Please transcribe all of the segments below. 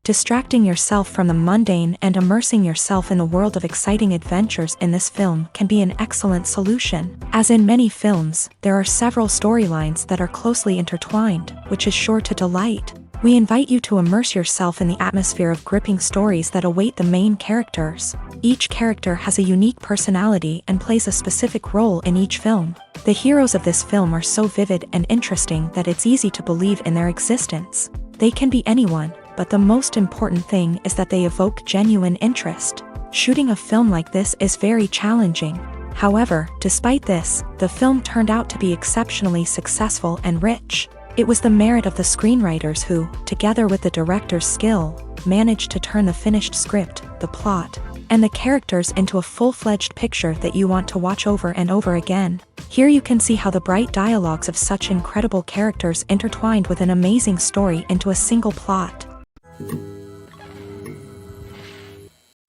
Distracting yourself from the mundane and immersing yourself in the world of exciting adventures in this film can be an excellent solution. As in many films, there are several storylines that are closely intertwined, which is sure to delight. We invite you to immerse yourself in the atmosphere of gripping stories that await the main characters. Each character has a unique personality and plays a specific role in each film. The heroes of this film are so vivid and interesting that it's easy to believe in their existence. They can be anyone, but the most important thing is that they evoke genuine interest. Shooting a film like this is very challenging. However, despite this, the film turned out to be exceptionally successful and rich. It was the merit of the screenwriters who, together with the director's skill, managed to turn the finished script, the plot, and the characters into a full-fledged picture that you want to watch over and over again. Here you can see how the bright dialogues of such incredible characters intertwined with an amazing story into a single plot.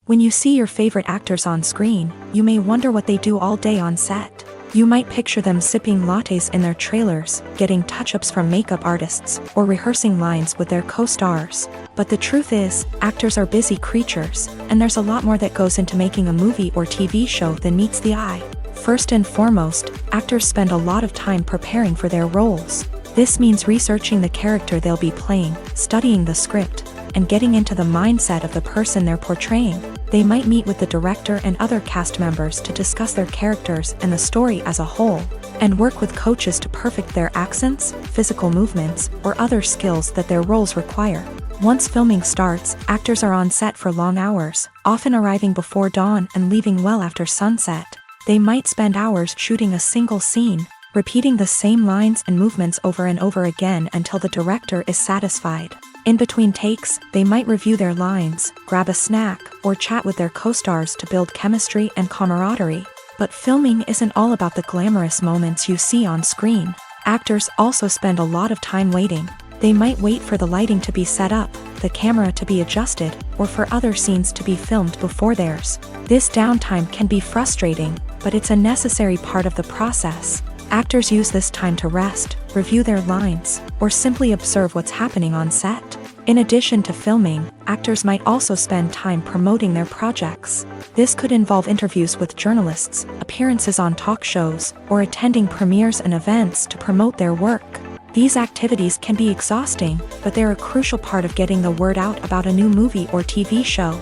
When you see your favorite actors on screen, you may wonder what they do all day on set. You might picture them sipping lattes in their trailers, getting touch-ups from makeup artists, or rehearsing lines with their co-stars. But the truth is, actors are busy creatures, and there's a lot more that goes into making a movie or TV show than meets the eye. First and foremost, actors spend a lot of time preparing for their roles. This means researching the character they'll be playing, studying the script, and getting into the mindset of the person they're portraying. They might meet with the director and other cast members to discuss their characters and the story as a whole, and work with coaches to perfect their accents, physical movements, or other skills that their roles require. Once filming starts, actors are on set for long hours, often arriving before dawn and leaving well after sunset. They might spend hours shooting a single scene, repeating the same lines and movements over and over again until the director is satisfied. In between takes, they might review their lines, grab a snack, or chat with their co-stars to build chemistry and camaraderie. But filming isn't all about the glamorous moments you see on screen. Actors also spend a lot of time waiting. They might wait for the lighting to be set up, the camera to be adjusted, or for other scenes to be filmed before theirs. This downtime can be frustrating, but it's a necessary part of the process. Actors use this time to rest, review their lines, or simply observe what's happening on set. In addition to filming, actors might also spend time promoting their projects. This could involve interviews with journalists, appearances on talk shows, or attending premieres and events to promote their work. These activities can be exhausting, but they're a crucial part of getting the word out about a new movie or TV show.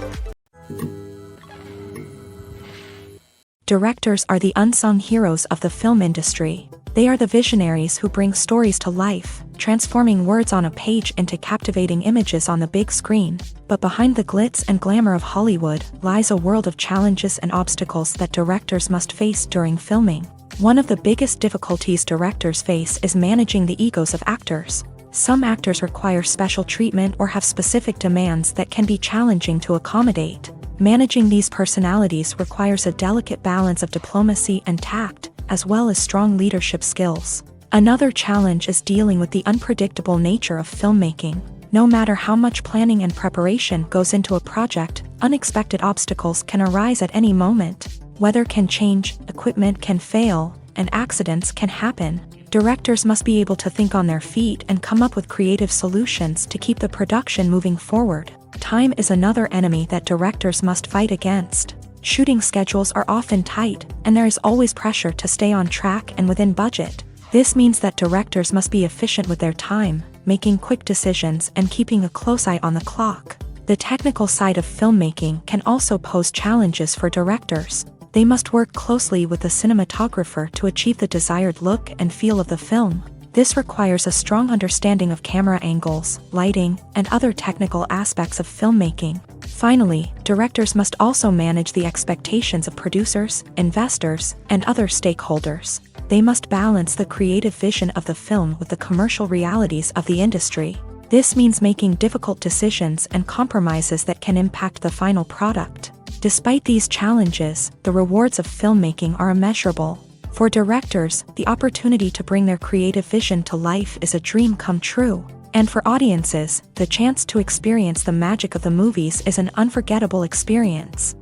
Directors are the unsung heroes of the film industry. They are the visionaries who bring stories to life, transforming words on a page into captivating images on the big screen. But behind the glitz and glamour of Hollywood lies a world of challenges and obstacles that directors must face during filming. One of the biggest difficulties directors face is managing the egos of actors. Some actors require special treatment or have specific demands that can be challenging to accommodate. Managing these personalities requires a delicate balance of diplomacy and tact, as well as strong leadership skills. Another challenge is dealing with the unpredictable nature of filmmaking. No matter how much planning and preparation goes into a project, unexpected obstacles can arise at any moment. Weather can change, equipment can fail, and accidents can happen. Directors must be able to think on their feet and come up with creative solutions to keep the production moving forward. Time is another enemy that directors must fight against. Shooting schedules are often tight, and there is always pressure to stay on track and within budget. This means that directors must be efficient with their time, making quick decisions and keeping a close eye on the clock. The technical side of filmmaking can also pose challenges for directors. They must work closely with the cinematographer to achieve the desired look and feel of the film. This requires a strong understanding of camera angles, lighting, and other technical aspects of filmmaking. Finally, directors must also manage the expectations of producers, investors, and other stakeholders. They must balance the creative vision of the film with the commercial realities of the industry. This means making difficult decisions and compromises that can impact the final product. Despite these challenges, the rewards of filmmaking are immeasurable. For directors, the opportunity to bring their creative vision to life is a dream come true. And for audiences, the chance to experience the magic of the movies is an unforgettable experience.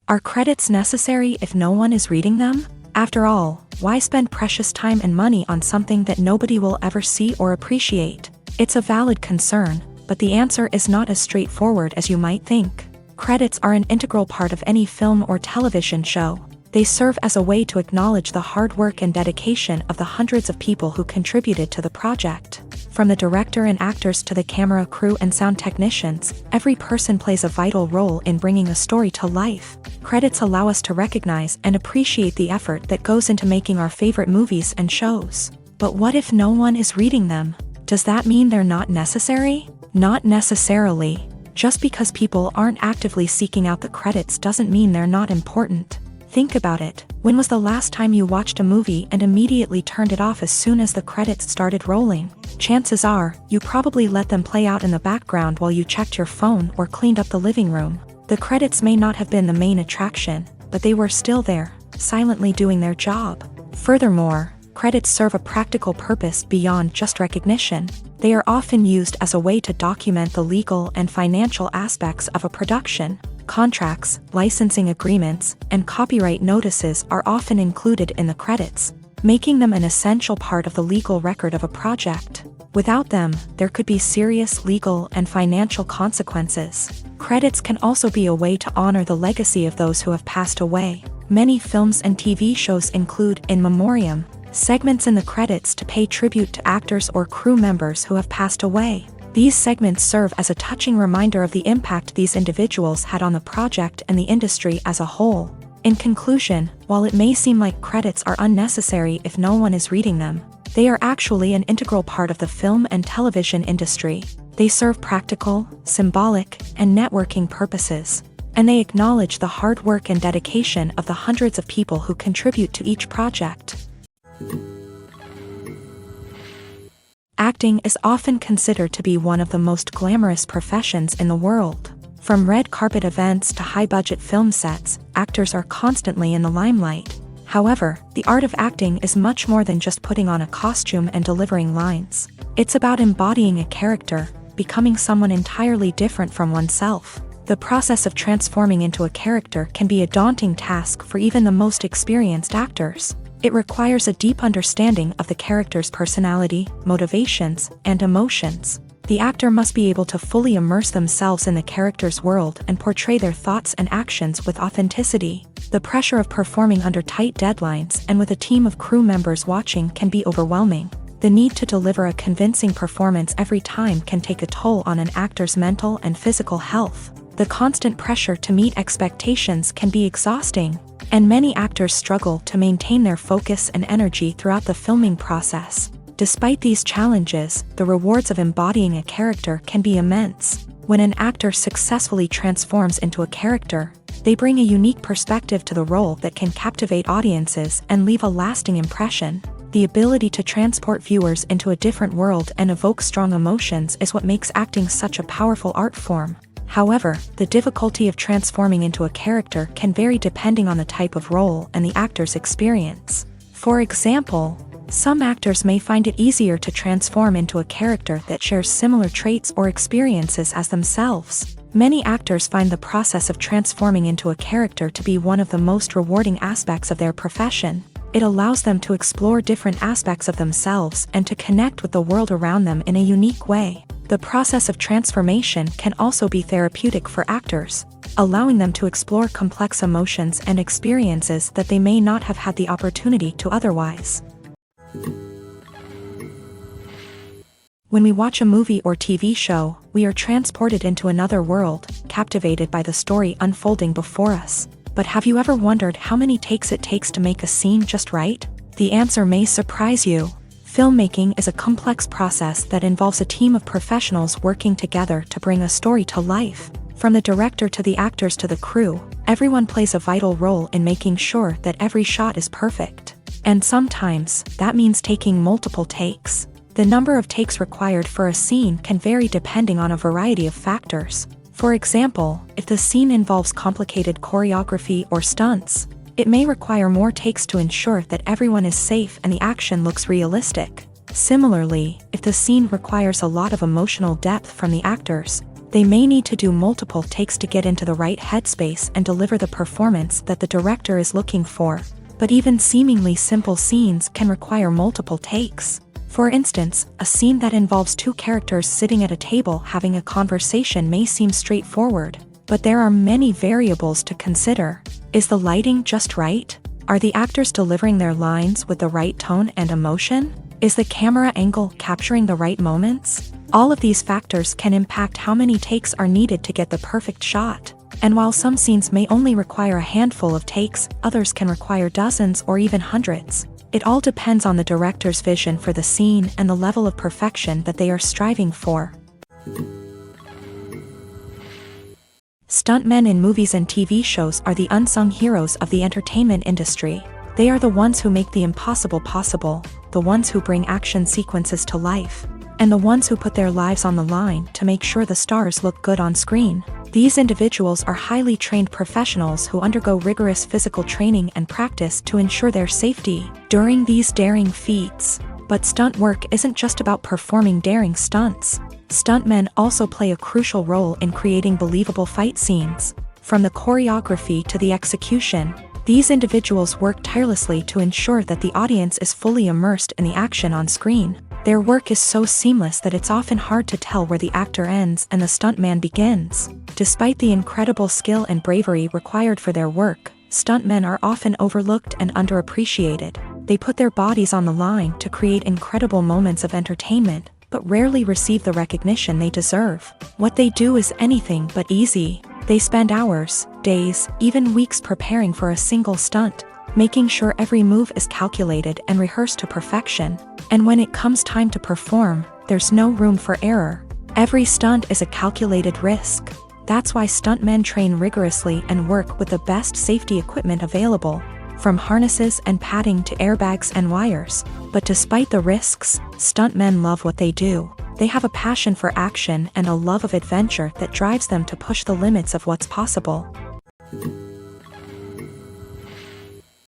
Are credits necessary if no one is reading them? After all, why spend precious time and money on something that nobody will ever see or appreciate? It's a valid concern, but the answer is not as straightforward as you might think. Credits are an integral part of any film or television show. They serve as a way to acknowledge the hard work and dedication of the hundreds of people who contributed to the project. From the director and actors to the camera crew and sound technicians, every person plays a vital role in bringing a story to life. Credits allow us to recognize and appreciate the effort that goes into making our favorite movies and shows. But what if no one is reading them? Does that mean they're not necessary? Not necessarily. Just because people aren't actively seeking out the credits doesn't mean they're not important. Think about it. When was the last time you watched a movie and immediately turned it off as soon as the credits started rolling? Chances are, you probably let them play out in the background while you checked your phone or cleaned up the living room. The credits may not have been the main attraction, but they were still there, silently doing their job. Furthermore, credits serve a practical purpose beyond just recognition. They are often used as a way to document the legal and financial aspects of a production. Contracts, licensing agreements, and copyright notices are often included in the credits, making them an essential part of the legal record of a project. Without them, there could be serious legal and financial consequences. Credits can also be a way to honor the legacy of those who have passed away. Many films and TV shows include in memoriam segments in the credits to pay tribute to actors or crew members who have passed away. These segments serve as a touching reminder of the impact these individuals had on the project and the industry as a whole. In conclusion, while it may seem like credits are unnecessary if no one is reading them, they are actually an integral part of the film and television industry. They serve practical, symbolic, and networking purposes, and they acknowledge the hard work and dedication of the hundreds of people who contribute to each project. Acting is often considered to be one of the most glamorous professions in the world. From red carpet events to high-budget film sets, actors are constantly in the limelight. However, the art of acting is much more than just putting on a costume and delivering lines. It's about embodying a character, becoming someone entirely different from oneself. The process of transforming into a character can be a daunting task for even the most experienced actors. It requires a deep understanding of the character's personality, motivations, and emotions. The actor must be able to fully immerse themselves in the character's world and portray their thoughts and actions with authenticity. The pressure of performing under tight deadlines and with a team of crew members watching can be overwhelming. The need to deliver a convincing performance every time can take a toll on an actor's mental and physical health. The constant pressure to meet expectations can be exhausting, and many actors struggle to maintain their focus and energy throughout the filming process. Despite these challenges, the rewards of embodying a character can be immense. When an actor successfully transforms into a character, they bring a unique perspective to the role that can captivate audiences and leave a lasting impression. The ability to transport viewers into a different world and evoke strong emotions is what makes acting such a powerful art form. However, the difficulty of transforming into a character can vary depending on the type of role and the actor's experience. For example, some actors may find it easier to transform into a character that shares similar traits or experiences as themselves. Many actors find the process of transforming into a character to be one of the most rewarding aspects of their profession. It allows them to explore different aspects of themselves and to connect with the world around them in a unique way. The process of transformation can also be therapeutic for actors, allowing them to explore complex emotions and experiences that they may not have had the opportunity to otherwise. When we watch a movie or TV show, we are transported into another world, captivated by the story unfolding before us. But have you ever wondered how many takes it takes to make a scene just right? The answer may surprise you. Filmmaking is a complex process that involves a team of professionals working together to bring a story to life. From the director to the actors to the crew, everyone plays a vital role in making sure that every shot is perfect. And sometimes, that means taking multiple takes. The number of takes required for a scene can vary depending on a variety of factors. For example, if the scene involves complicated choreography or stunts, it may require more takes to ensure that everyone is safe and the action looks realistic. Similarly, if the scene requires a lot of emotional depth from the actors, they may need to do multiple takes to get into the right headspace and deliver the performance that the director is looking for. But even seemingly simple scenes can require multiple takes. For instance, a scene that involves two characters sitting at a table having a conversation may seem straightforward, but there are many variables to consider. Is the lighting just right? Are the actors delivering their lines with the right tone and emotion? Is the camera angle capturing the right moments? All of these factors can impact how many takes are needed to get the perfect shot. And while some scenes may only require a handful of takes, others can require dozens or even hundreds. It all depends on the director's vision for the scene and the level of perfection that they are striving for. Stuntmen in movies and TV shows are the unsung heroes of the entertainment industry. They are the ones who make the impossible possible, the ones who bring action sequences to life, and the ones who put their lives on the line to make sure the stars look good on screen. These individuals are highly trained professionals who undergo rigorous physical training and practice to ensure their safety during these daring feats. But stunt work isn't just about performing daring stunts. Stuntmen also play a crucial role in creating believable fight scenes. From the choreography to the execution, these individuals work tirelessly to ensure that the audience is fully immersed in the action on screen. Their work is so seamless that it's often hard to tell where the actor ends and the stuntman begins. Despite the incredible skill and bravery required for their work, stuntmen are often overlooked and underappreciated. They put their bodies on the line to create incredible moments of entertainment, but rarely receive the recognition they deserve. What they do is anything but easy. They spend hours, days, even weeks preparing for a single stunt, making sure every move is calculated and rehearsed to perfection. And when it comes time to perform, there's no room for error. Every stunt is a calculated risk. That's why stuntmen train rigorously and work with the best safety equipment available, from harnesses and padding to airbags and wires. But despite the risks, stuntmen love what they do. They have a passion for action and a love of adventure that drives them to push the limits of what's possible.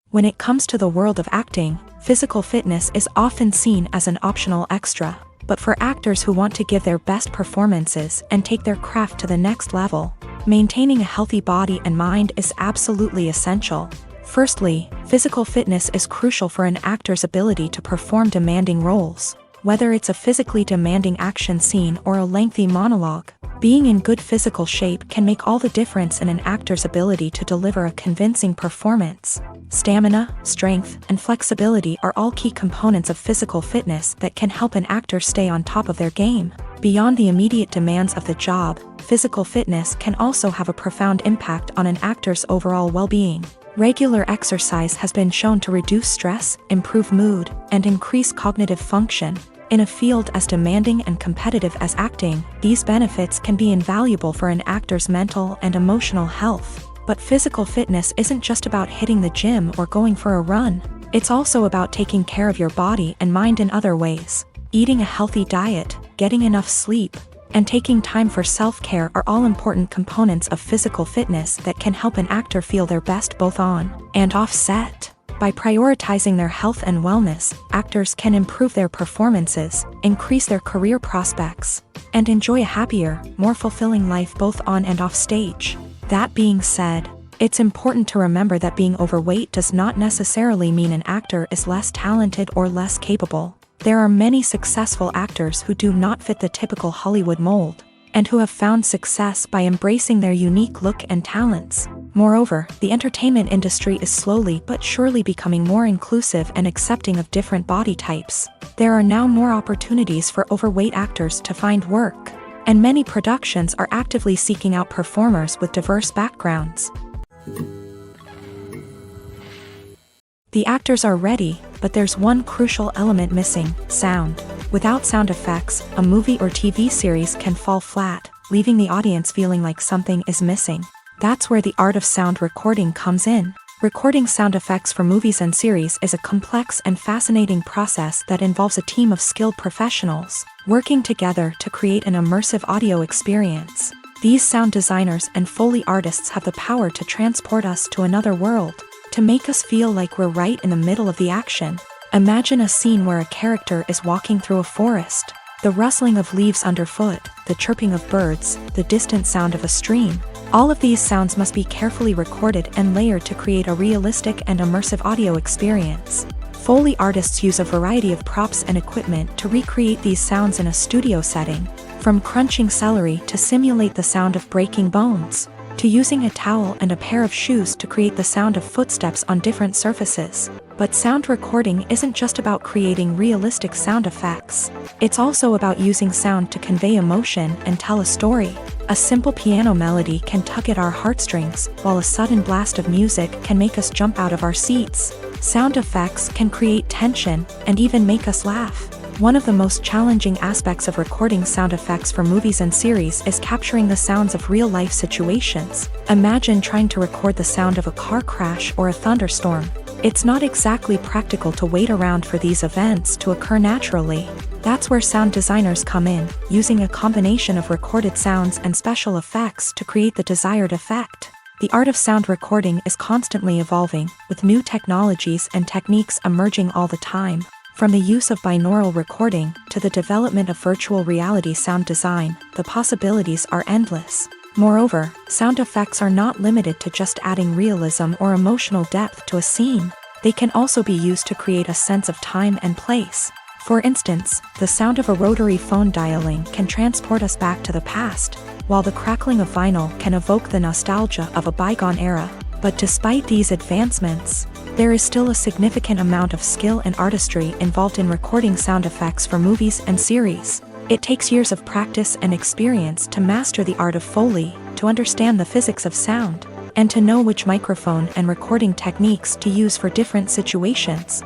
When it comes to the world of acting, physical fitness is often seen as an optional extra. But for actors who want to give their best performances and take their craft to the next level, maintaining a healthy body and mind is absolutely essential. Firstly, physical fitness is crucial for an actor's ability to perform demanding roles. Whether it's a physically demanding action scene or a lengthy monologue, being in good physical shape can make all the difference in an actor's ability to deliver a convincing performance. Stamina, strength, and flexibility are all key components of physical fitness that can help an actor stay on top of their game. Beyond the immediate demands of the job, physical fitness can also have a profound impact on an actor's overall well-being. Regular exercise has been shown to reduce stress, improve mood, and increase cognitive function. In a field as demanding and competitive as acting, these benefits can be invaluable for an actor's mental and emotional health. But physical fitness isn't just about hitting the gym or going for a run. It's also about taking care of your body and mind in other ways. Eating a healthy diet, getting enough sleep, and taking time for self-care are all important components of physical fitness that can help an actor feel their best both on and off set. By prioritizing their health and wellness, actors can improve their performances, increase their career prospects, and enjoy a happier, more fulfilling life both on and off stage. That being said, it's important to remember that being overweight does not necessarily mean an actor is less talented or less capable. There are many successful actors who do not fit the typical Hollywood mold, and who have found success by embracing their unique look and talents. Moreover, the entertainment industry is slowly but surely becoming more inclusive and accepting of different body types. There are now more opportunities for overweight actors to find work, and many productions are actively seeking out performers with diverse backgrounds. The actors are ready, but there's one crucial element missing: sound. Without sound effects, a movie or TV series can fall flat, leaving the audience feeling like something is missing. That's where the art of sound recording comes in. Recording sound effects for movies and series is a complex and fascinating process that involves a team of skilled professionals working together to create an immersive audio experience. These sound designers and Foley artists have the power to transport us to another world, to make us feel like we're right in the middle of the action. Imagine a scene where a character is walking through a forest. The rustling of leaves underfoot, the chirping of birds, the distant sound of a stream. All of these sounds must be carefully recorded and layered to create a realistic and immersive audio experience. Foley artists use a variety of props and equipment to recreate these sounds in a studio setting, from crunching celery to simulate the sound of breaking bones, to using a towel and a pair of shoes to create the sound of footsteps on different surfaces. But sound recording isn't just about creating realistic sound effects. It's also about using sound to convey emotion and tell a story. A simple piano melody can tug at our heartstrings, while a sudden blast of music can make us jump out of our seats. Sound effects can create tension and even make us laugh. One of the most challenging aspects of recording sound effects for movies and series is capturing the sounds of real-life situations. Imagine trying to record the sound of a car crash or a thunderstorm. It's not exactly practical to wait around for these events to occur naturally. That's where sound designers come in, using a combination of recorded sounds and special effects to create the desired effect. The art of sound recording is constantly evolving, with new technologies and techniques emerging all the time. From the use of binaural recording to the development of virtual reality sound design, the possibilities are endless. Moreover, sound effects are not limited to just adding realism or emotional depth to a scene. They can also be used to create a sense of time and place. For instance, the sound of a rotary phone dialing can transport us back to the past, while the crackling of vinyl can evoke the nostalgia of a bygone era. But despite these advancements, there is still a significant amount of skill and artistry involved in recording sound effects for movies and series. It takes years of practice and experience to master the art of Foley, to understand the physics of sound, and to know which microphone and recording techniques to use for different situations.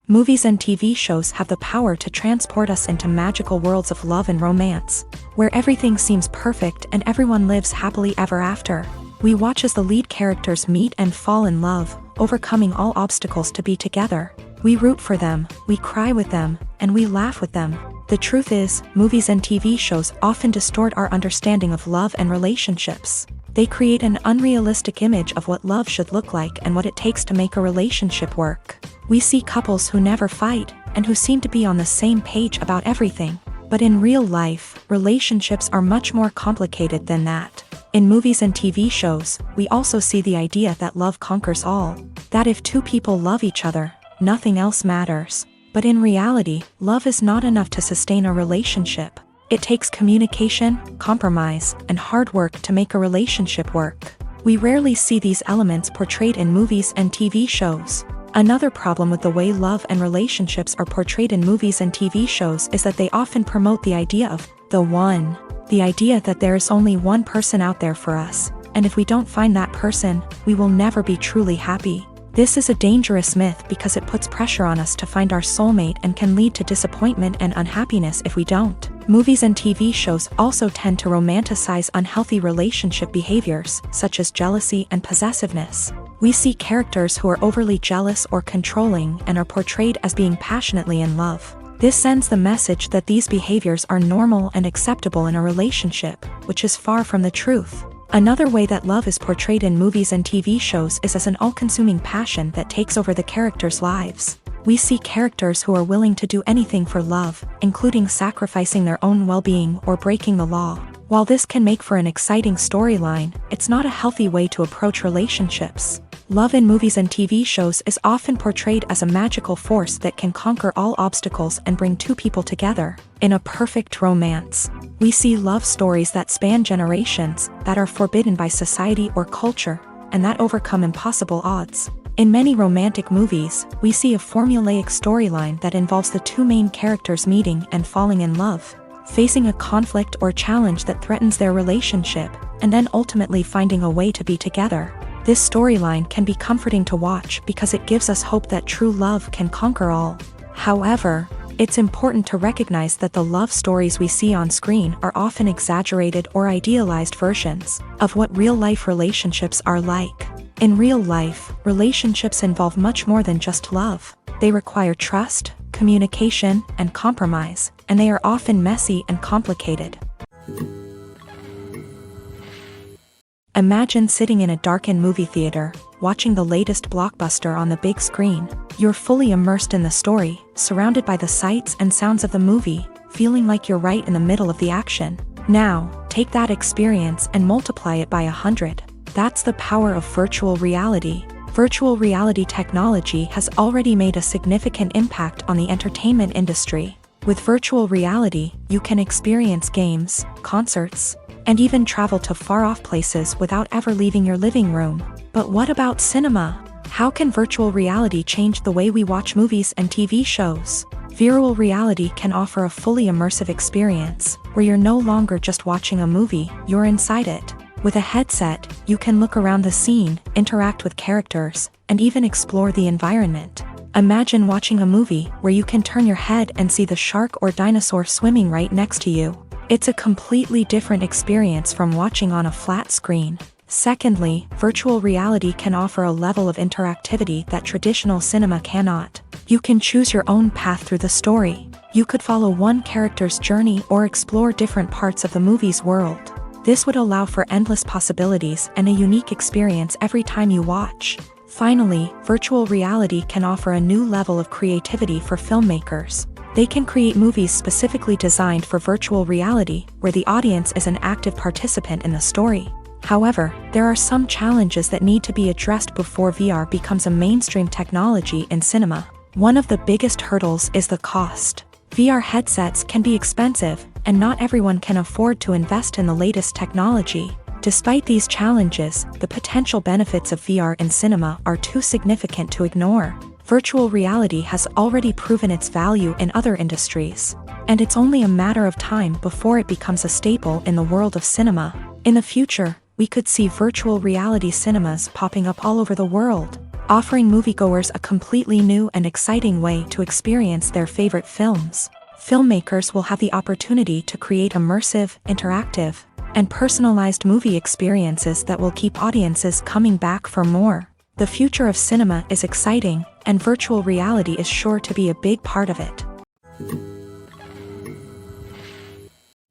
Movies and TV shows have the power to transport us into magical worlds of love and romance, where everything seems perfect and everyone lives happily ever after. We watch as the lead characters meet and fall in love, overcoming all obstacles to be together. We root for them, we cry with them, and we laugh with them. The truth is, movies and TV shows often distort our understanding of love and relationships. They create an unrealistic image of what love should look like and what it takes to make a relationship work. We see couples who never fight, and who seem to be on the same page about everything. But in real life, relationships are much more complicated than that. In movies and TV shows, we also see the idea that love conquers all. That if two people love each other, nothing else matters. But in reality, love is not enough to sustain a relationship. It takes communication, compromise, and hard work to make a relationship work. We rarely see these elements portrayed in movies and TV shows. Another problem with the way love and relationships are portrayed in movies and TV shows is that they often promote the idea of the one. The idea that there is only one person out there for us, and if we don't find that person, we will never be truly happy. This is a dangerous myth because it puts pressure on us to find our soulmate and can lead to disappointment and unhappiness if we don't. Movies and TV shows also tend to romanticize unhealthy relationship behaviors, such as jealousy and possessiveness. We see characters who are overly jealous or controlling and are portrayed as being passionately in love. This sends the message that these behaviors are normal and acceptable in a relationship, which is far from the truth. Another way that love is portrayed in movies and TV shows is as an all-consuming passion that takes over the characters' lives. We see characters who are willing to do anything for love, including sacrificing their own well-being or breaking the law. While this can make for an exciting storyline, it's not a healthy way to approach relationships. Love in movies and TV shows is often portrayed as a magical force that can conquer all obstacles and bring two people together. In a perfect romance, we see love stories that span generations, that are forbidden by society or culture, and that overcome impossible odds. In many romantic movies, we see a formulaic storyline that involves the two main characters meeting and falling in love, facing a conflict or challenge that threatens their relationship, and then ultimately finding a way to be together. This storyline can be comforting to watch because it gives us hope that true love can conquer all. However, it's important to recognize that the love stories we see on screen are often exaggerated or idealized versions of what real-life relationships are like. In real life, relationships involve much more than just love. They require trust, communication, and compromise, and they are often messy and complicated. Imagine sitting in a darkened movie theater, watching the latest blockbuster on the big screen. You're fully immersed in the story, surrounded by the sights and sounds of the movie, feeling like you're right in the middle of the action. Now, take that experience and multiply it by 100. That's the power of virtual reality. Virtual reality technology has already made a significant impact on the entertainment industry. With virtual reality, you can experience games, concerts, and even travel to far-off places without ever leaving your living room. But what about cinema? How can virtual reality change the way we watch movies and TV shows? Virtual reality can offer a fully immersive experience, where you're no longer just watching a movie, you're inside it. With a headset, you can look around the scene, interact with characters, and even explore the environment. Imagine watching a movie where you can turn your head and see the shark or dinosaur swimming right next to you. It's a completely different experience from watching on a flat screen. Secondly, virtual reality can offer a level of interactivity that traditional cinema cannot. You can choose your own path through the story. You could follow one character's journey or explore different parts of the movie's world. This would allow for endless possibilities and a unique experience every time you watch. Finally, virtual reality can offer a new level of creativity for filmmakers. They can create movies specifically designed for virtual reality, where the audience is an active participant in the story. However, there are some challenges that need to be addressed before VR becomes a mainstream technology in cinema. One of the biggest hurdles is the cost. VR headsets can be expensive, and not everyone can afford to invest in the latest technology. Despite these challenges, the potential benefits of VR in cinema are too significant to ignore. Virtual reality has already proven its value in other industries, and it's only a matter of time before it becomes a staple in the world of cinema. In the future, we could see virtual reality cinemas popping up all over the world, offering moviegoers a completely new and exciting way to experience their favorite films. Filmmakers will have the opportunity to create immersive, interactive, and personalized movie experiences that will keep audiences coming back for more. The future of cinema is exciting, and virtual reality is sure to be a big part of it.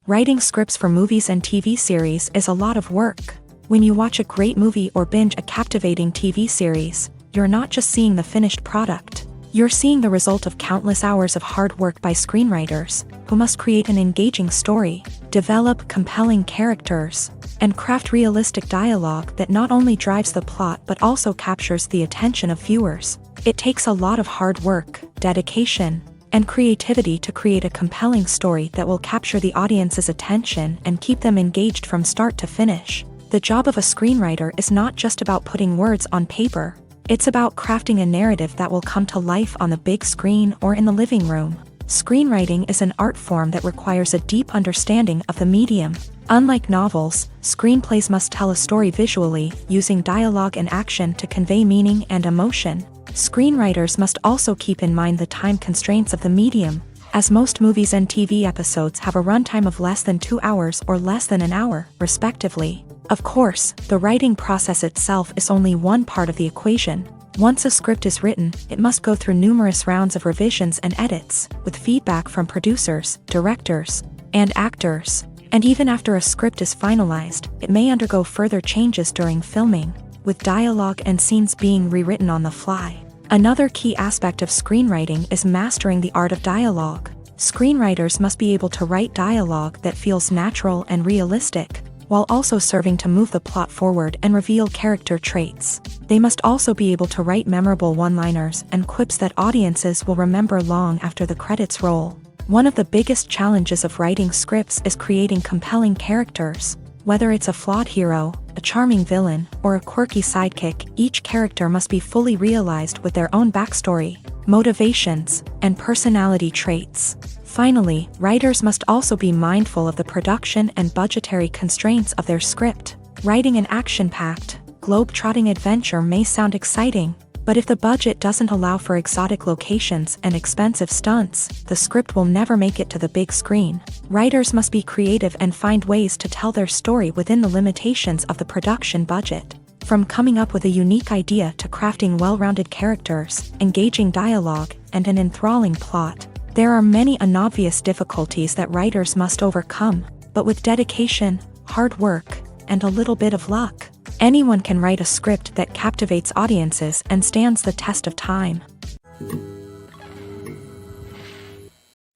Writing scripts for movies and TV series is a lot of work. When you watch a great movie or binge a captivating TV series, you're not just seeing the finished product. You're seeing the result of countless hours of hard work by screenwriters, who must create an engaging story, develop compelling characters, and craft realistic dialogue that not only drives the plot but also captures the attention of viewers. It takes a lot of hard work, dedication, and creativity to create a compelling story that will capture the audience's attention and keep them engaged from start to finish. The job of a screenwriter is not just about putting words on paper. It's about crafting a narrative that will come to life on the big screen or in the living room. Screenwriting is an art form that requires a deep understanding of the medium. Unlike novels, screenplays must tell a story visually, using dialogue and action to convey meaning and emotion. Screenwriters must also keep in mind the time constraints of the medium, as most movies and TV episodes have a runtime of less than 2 hours or less than an hour, respectively. Of course, the writing process itself is only one part of the equation. Once a script is written, it must go through numerous rounds of revisions and edits, with feedback from producers, directors, and actors. And even after a script is finalized, it may undergo further changes during filming, with dialogue and scenes being rewritten on the fly. Another key aspect of screenwriting is mastering the art of dialogue. Screenwriters must be able to write dialogue that feels natural and realistic, while also serving to move the plot forward and reveal character traits. They must also be able to write memorable one-liners and quips that audiences will remember long after the credits roll. One of the biggest challenges of writing scripts is creating compelling characters. Whether it's a flawed hero, a charming villain, or a quirky sidekick, each character must be fully realized with their own backstory, motivations, and personality traits. Finally, writers must also be mindful of the production and budgetary constraints of their script. Writing an action-packed, globe-trotting adventure may sound exciting, but if the budget doesn't allow for exotic locations and expensive stunts, the script will never make it to the big screen. Writers must be creative and find ways to tell their story within the limitations of the production budget. From coming up with a unique idea to crafting well-rounded characters, engaging dialogue, and an enthralling plot, there are many unobvious difficulties that writers must overcome, but with dedication, hard work, and a little bit of luck, anyone can write a script that captivates audiences and stands the test of time.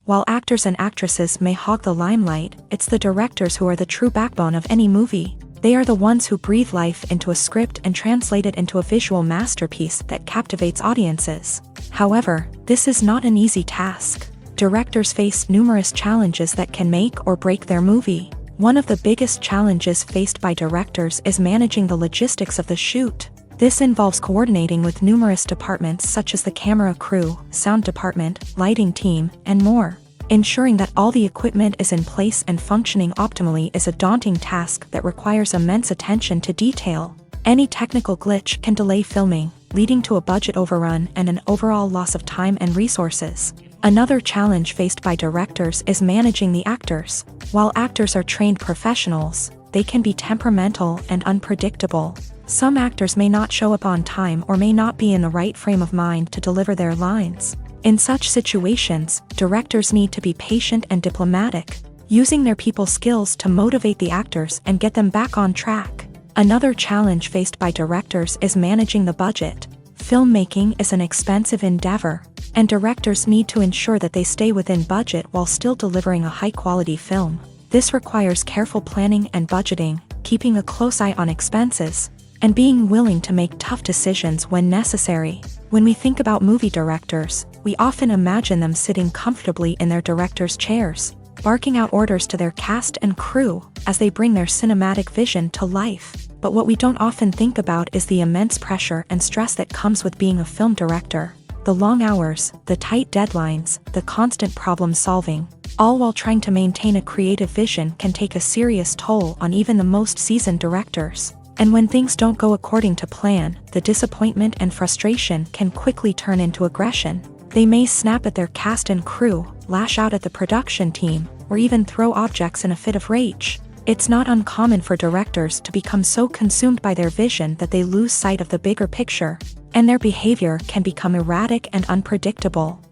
While actors and actresses may hog the limelight, it's the directors who are the true backbone of any movie. They are the ones who breathe life into a script and translate it into a visual masterpiece that captivates audiences. However, this is not an easy task. Directors face numerous challenges that can make or break their movie. One of the biggest challenges faced by directors is managing the logistics of the shoot. This involves coordinating with numerous departments such as the camera crew, sound department, lighting team, and more. Ensuring that all the equipment is in place and functioning optimally is a daunting task that requires immense attention to detail. Any technical glitch can delay filming, leading to a budget overrun and an overall loss of time and resources. Another challenge faced by directors is managing the actors. While actors are trained professionals, they can be temperamental and unpredictable. Some actors may not show up on time or may not be in the right frame of mind to deliver their lines. In such situations, directors need to be patient and diplomatic, using their people skills to motivate the actors and get them back on track. Another challenge faced by directors is managing the budget. Filmmaking is an expensive endeavor, and directors need to ensure that they stay within budget while still delivering a high-quality film. This requires careful planning and budgeting, keeping a close eye on expenses, and being willing to make tough decisions when necessary. When we think about movie directors, we often imagine them sitting comfortably in their director's chairs, barking out orders to their cast and crew as they bring their cinematic vision to life. But what we don't often think about is the immense pressure and stress that comes with being a film director. The long hours, the tight deadlines, the constant problem solving, all while trying to maintain a creative vision can take a serious toll on even the most seasoned directors. And when things don't go according to plan, the disappointment and frustration can quickly turn into aggression. They may snap at their cast and crew, lash out at the production team, or even throw objects in a fit of rage. It's not uncommon for directors to become so consumed by their vision that they lose sight of the bigger picture, and their behavior can become erratic and unpredictable.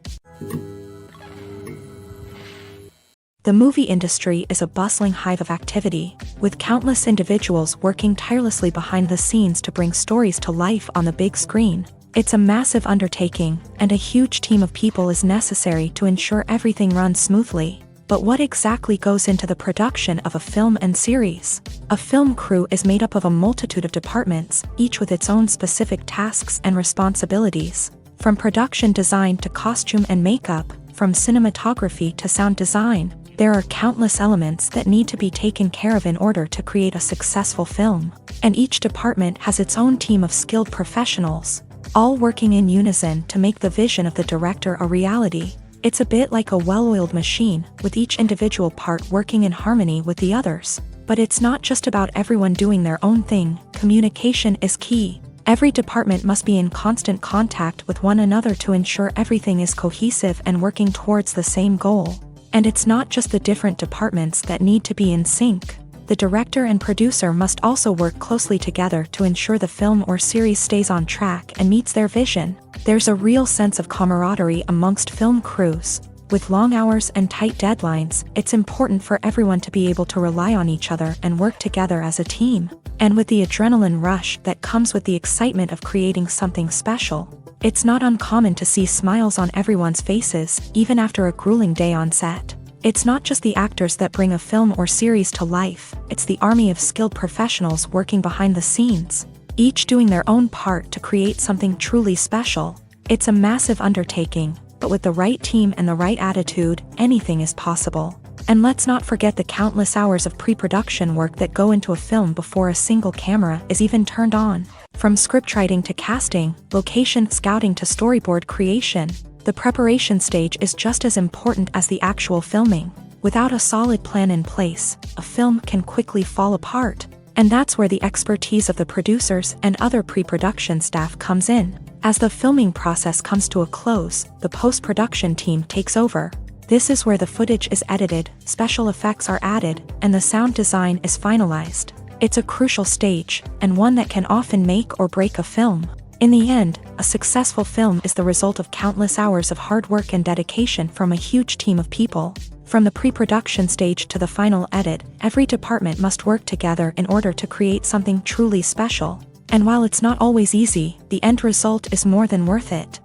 The movie industry is a bustling hive of activity, with countless individuals working tirelessly behind the scenes to bring stories to life on the big screen. It's a massive undertaking, and a huge team of people is necessary to ensure everything runs smoothly. But what exactly goes into the production of a film and series? A film crew is made up of a multitude of departments, each with its own specific tasks and responsibilities. From production design to costume and makeup, from cinematography to sound design, there are countless elements that need to be taken care of in order to create a successful film. And each department has its own team of skilled professionals, all working in unison to make the vision of the director a reality. It's a bit like a well-oiled machine, with each individual part working in harmony with the others. But it's not just about everyone doing their own thing. Communication is key. Every department must be in constant contact with one another to ensure everything is cohesive and working towards the same goal. And it's not just the different departments that need to be in sync. The director and producer must also work closely together to ensure the film or series stays on track and meets their vision. There's a real sense of camaraderie amongst film crews. With long hours and tight deadlines, it's important for everyone to be able to rely on each other and work together as a team. And with the adrenaline rush that comes with the excitement of creating something special, it's not uncommon to see smiles on everyone's faces, even after a grueling day on set. It's not just the actors that bring a film or series to life, it's the army of skilled professionals working behind the scenes, each doing their own part to create something truly special. It's a massive undertaking, but with the right team and the right attitude, anything is possible. And let's not forget the countless hours of pre-production work that go into a film before a single camera is even turned on. From scriptwriting to casting, location scouting to storyboard creation, the preparation stage is just as important as the actual filming. Without a solid plan in place, a film can quickly fall apart. And that's where the expertise of the producers and other pre-production staff comes in. As the filming process comes to a close, the post-production team takes over. This is where the footage is edited, special effects are added, and the sound design is finalized. It's a crucial stage, and one that can often make or break a film. In the end, a successful film is the result of countless hours of hard work and dedication from a huge team of people. From the pre-production stage to the final edit, every department must work together in order to create something truly special. And while it's not always easy, the end result is more than worth it.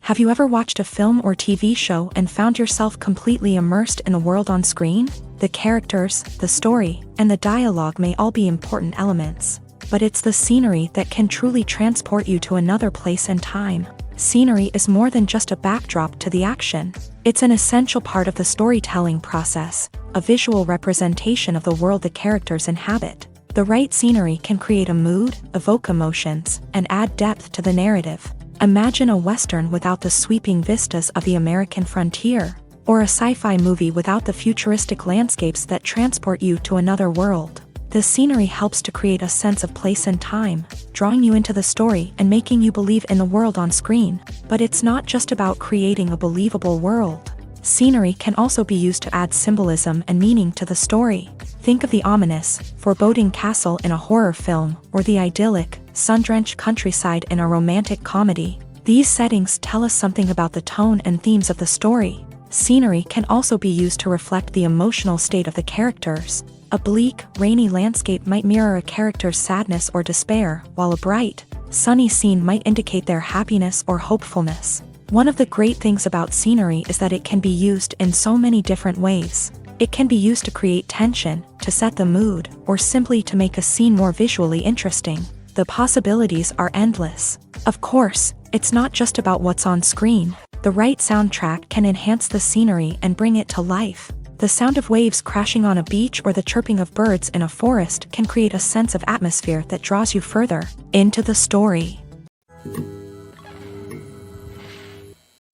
Have you ever watched a film or TV show and found yourself completely immersed in the world on screen? The characters, the story, and the dialogue may all be important elements, but it's the scenery that can truly transport you to another place and time. Scenery is more than just a backdrop to the action. It's an essential part of the storytelling process, a visual representation of the world the characters inhabit. The right scenery can create a mood, evoke emotions, and add depth to the narrative. Imagine a Western without the sweeping vistas of the American frontier, or a sci-fi movie without the futuristic landscapes that transport you to another world. The scenery helps to create a sense of place and time, drawing you into the story and making you believe in the world on screen. But it's not just about creating a believable world. Scenery can also be used to add symbolism and meaning to the story. Think of the ominous, foreboding castle in a horror film, or the idyllic, sun-drenched countryside in a romantic comedy. These settings tell us something about the tone and themes of the story. Scenery can also be used to reflect the emotional state of the characters. A bleak, rainy landscape might mirror a character's sadness or despair, while a bright, sunny scene might indicate their happiness or hopefulness. One of the great things about scenery is that it can be used in so many different ways. It can be used to create tension, to set the mood, or simply to make a scene more visually interesting. The possibilities are endless. Of course, it's not just about what's on screen. The right soundtrack can enhance the scenery and bring it to life. The sound of waves crashing on a beach or the chirping of birds in a forest can create a sense of atmosphere that draws you further into the story.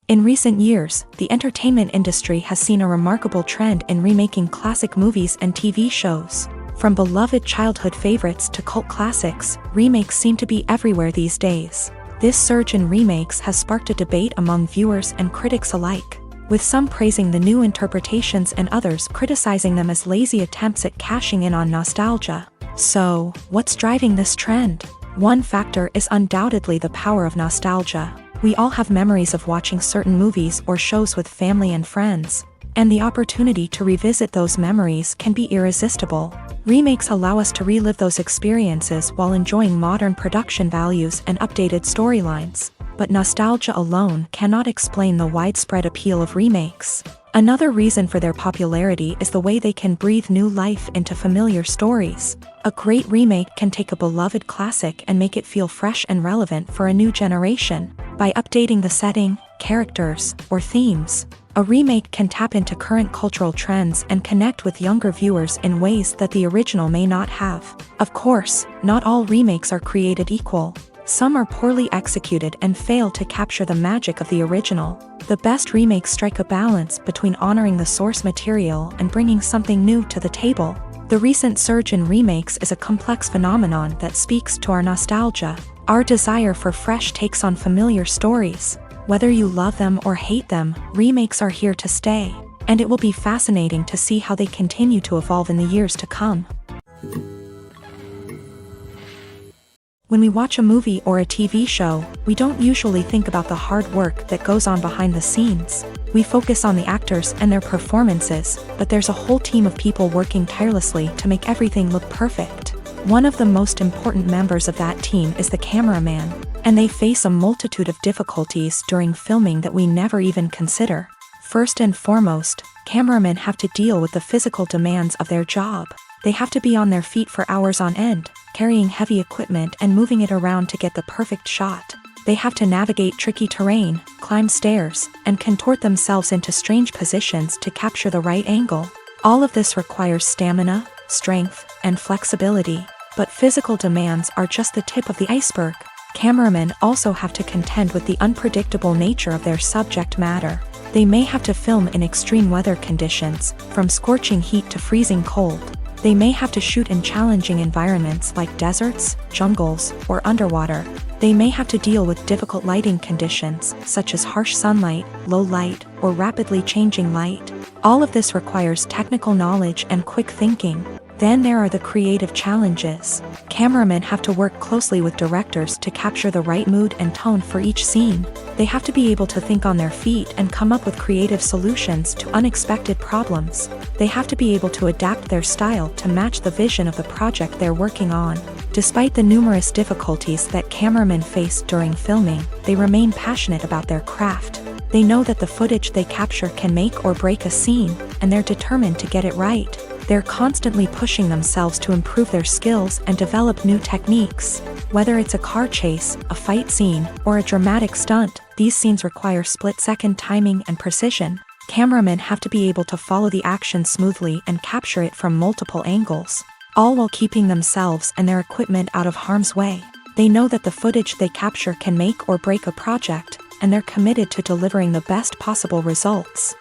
In recent years, the entertainment industry has seen a remarkable trend in remaking classic movies and TV shows. From beloved childhood favorites to cult classics, remakes seem to be everywhere these days. This surge in remakes has sparked a debate among viewers and critics alike, with some praising the new interpretations and others criticizing them as lazy attempts at cashing in on nostalgia. So, what's driving this trend? One factor is undoubtedly the power of nostalgia. We all have memories of watching certain movies or shows with family and friends, and the opportunity to revisit those memories can be irresistible. Remakes allow us to relive those experiences while enjoying modern production values and updated storylines. But nostalgia alone cannot explain the widespread appeal of remakes. Another reason for their popularity is the way they can breathe new life into familiar stories. A great remake can take a beloved classic and make it feel fresh and relevant for a new generation. By updating the setting, characters, or themes, a remake can tap into current cultural trends and connect with younger viewers in ways that the original may not have. Of course, not all remakes are created equal. Some are poorly executed and fail to capture the magic of the original. The best remakes strike a balance between honoring the source material and bringing something new to the table. The recent surge in remakes is a complex phenomenon that speaks to our nostalgia, our desire for fresh takes on familiar stories. Whether you love them or hate them, remakes are here to stay, and it will be fascinating to see how they continue to evolve in the years to come. When we watch a movie or a TV show, we don't usually think about the hard work that goes on behind the scenes. We focus on the actors and their performances, but there's a whole team of people working tirelessly to make everything look perfect. One of the most important members of that team is the cameraman, and they face a multitude of difficulties during filming that we never even consider. First and foremost, cameramen have to deal with the physical demands of their job. They have to be on their feet for hours on end, carrying heavy equipment and moving it around to get the perfect shot. They have to navigate tricky terrain, climb stairs, and contort themselves into strange positions to capture the right angle. All of this requires stamina, strength, and flexibility. But physical demands are just the tip of the iceberg. Cameramen also have to contend with the unpredictable nature of their subject matter. They may have to film in extreme weather conditions, from scorching heat to freezing cold. They may have to shoot in challenging environments like deserts, jungles, or underwater. They may have to deal with difficult lighting conditions, such as harsh sunlight, low light, or rapidly changing light. All of this requires technical knowledge and quick thinking. Then there are the creative challenges. Cameramen have to work closely with directors to capture the right mood and tone for each scene. They have to be able to think on their feet and come up with creative solutions to unexpected problems. They have to be able to adapt their style to match the vision of the project they're working on. Despite the numerous difficulties that cameramen face during filming, they remain passionate about their craft. They know that the footage they capture can make or break a scene, and they're determined to get it right. They're constantly pushing themselves to improve their skills and develop new techniques. Whether it's a car chase, a fight scene, or a dramatic stunt, these scenes require split-second timing and precision. Cameramen have to be able to follow the action smoothly and capture it from multiple angles, all while keeping themselves and their equipment out of harm's way. They know that the footage they capture can make or break a project, and they're committed to delivering the best possible results.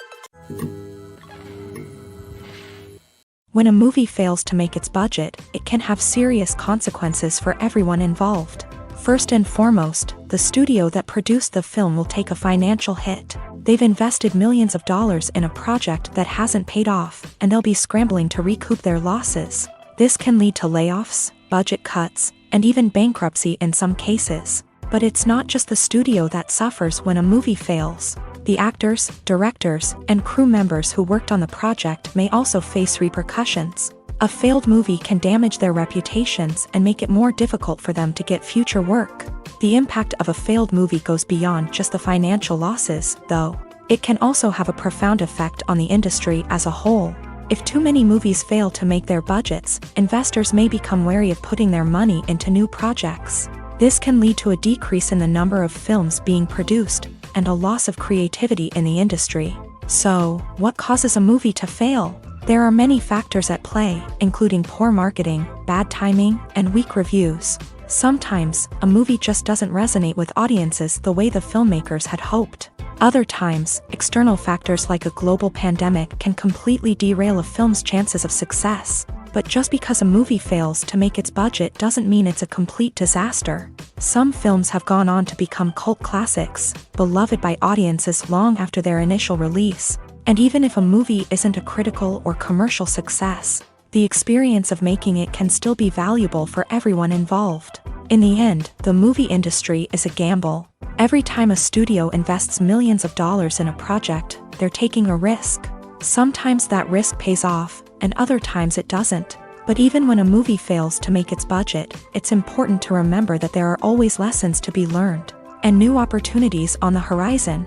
When a movie fails to make its budget, it can have serious consequences for everyone involved. First and foremost, the studio that produced the film will take a financial hit. They've invested millions of dollars in a project that hasn't paid off, and they'll be scrambling to recoup their losses. This can lead to layoffs, budget cuts, and even bankruptcy in some cases. But it's not just the studio that suffers when a movie fails. The actors, directors, and crew members who worked on the project may also face repercussions. A failed movie can damage their reputations and make it more difficult for them to get future work. The impact of a failed movie goes beyond just the financial losses, though. It can also have a profound effect on the industry as a whole. If too many movies fail to make their budgets, investors may become wary of putting their money into new projects. This can lead to a decrease in the number of films being produced, and a loss of creativity in the industry. So, what causes a movie to fail? There are many factors at play, including poor marketing, bad timing, and weak reviews. Sometimes, a movie just doesn't resonate with audiences the way the filmmakers had hoped. Other times, external factors like a global pandemic can completely derail a film's chances of success. But just because a movie fails to make its budget doesn't mean it's a complete disaster. Some films have gone on to become cult classics, beloved by audiences long after their initial release. And even if a movie isn't a critical or commercial success, the experience of making it can still be valuable for everyone involved. In the end, the movie industry is a gamble. Every time a studio invests millions of dollars in a project, they're taking a risk. Sometimes that risk pays off, and other times it doesn't. But even when a movie fails to make its budget, it's important to remember that there are always lessons to be learned, and new opportunities on the horizon.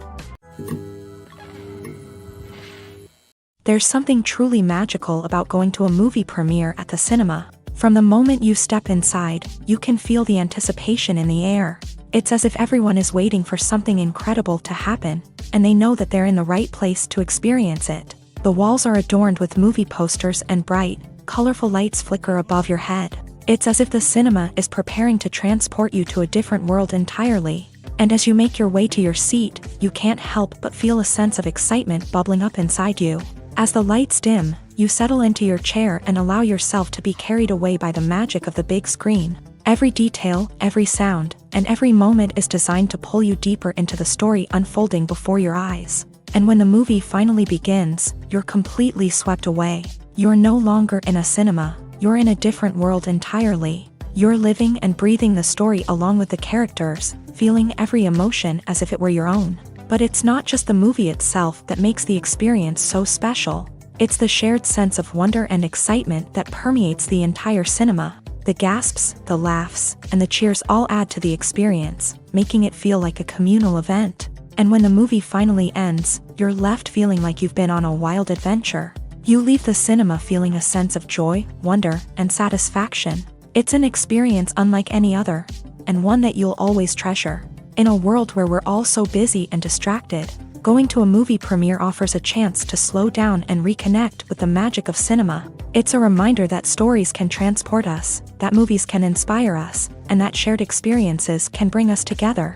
There's something truly magical about going to a movie premiere at the cinema. From the moment you step inside, you can feel the anticipation in the air. It's as if everyone is waiting for something incredible to happen, and they know that they're in the right place to experience it. The walls are adorned with movie posters and bright, colorful lights flicker above your head. It's as if the cinema is preparing to transport you to a different world entirely. And as you make your way to your seat, you can't help but feel a sense of excitement bubbling up inside you. As the lights dim, you settle into your chair and allow yourself to be carried away by the magic of the big screen. Every detail, every sound, and every moment is designed to pull you deeper into the story unfolding before your eyes. And when the movie finally begins, you're completely swept away. You're no longer in a cinema, you're in a different world entirely. You're living and breathing the story along with the characters, feeling every emotion as if it were your own. But it's not just the movie itself that makes the experience so special. It's the shared sense of wonder and excitement that permeates the entire cinema. The gasps, the laughs, and the cheers all add to the experience, making it feel like a communal event. And when the movie finally ends, you're left feeling like you've been on a wild adventure. You leave the cinema feeling a sense of joy, wonder, and satisfaction. It's an experience unlike any other, and one that you'll always treasure. In a world where we're all so busy and distracted, going to a movie premiere offers a chance to slow down and reconnect with the magic of cinema. It's a reminder that stories can transport us, that movies can inspire us, and that shared experiences can bring us together.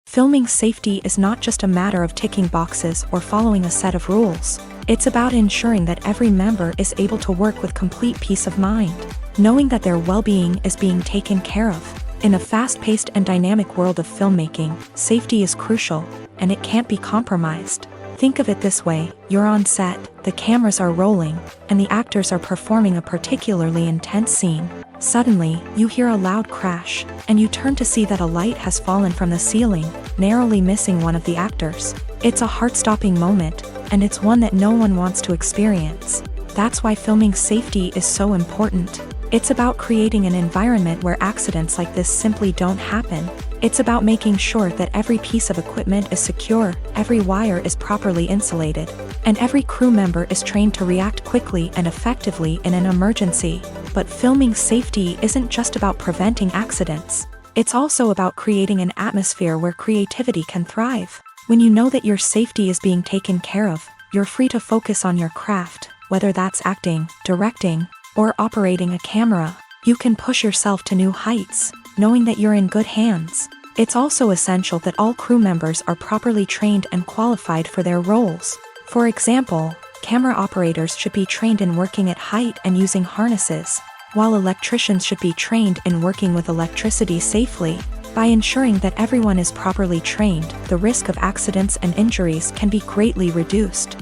Filming safety is not just a matter of ticking boxes or following a set of rules. It's about ensuring that every member is able to work with complete peace of mind, knowing that their well-being is being taken care of. In a fast-paced and dynamic world of filmmaking, safety is crucial, and it can't be compromised. Think of it this way: you're on set, the cameras are rolling, and the actors are performing a particularly intense scene. Suddenly, you hear a loud crash, and you turn to see that a light has fallen from the ceiling, narrowly missing one of the actors. It's a heart-stopping moment, and it's one that no one wants to experience. That's why filming safety is so important. It's about creating an environment where accidents like this simply don't happen. It's about making sure that every piece of equipment is secure, every wire is properly insulated, and every crew member is trained to react quickly and effectively in an emergency. But filming safety isn't just about preventing accidents. It's also about creating an atmosphere where creativity can thrive. When you know that your safety is being taken care of, you're free to focus on your craft, whether that's acting, directing, or operating a camera. You can push yourself to new heights, knowing that you're in good hands. It's also essential that all crew members are properly trained and qualified for their roles. For example, camera operators should be trained in working at height and using harnesses, while electricians should be trained in working with electricity safely. By ensuring that everyone is properly trained, the risk of accidents and injuries can be greatly reduced.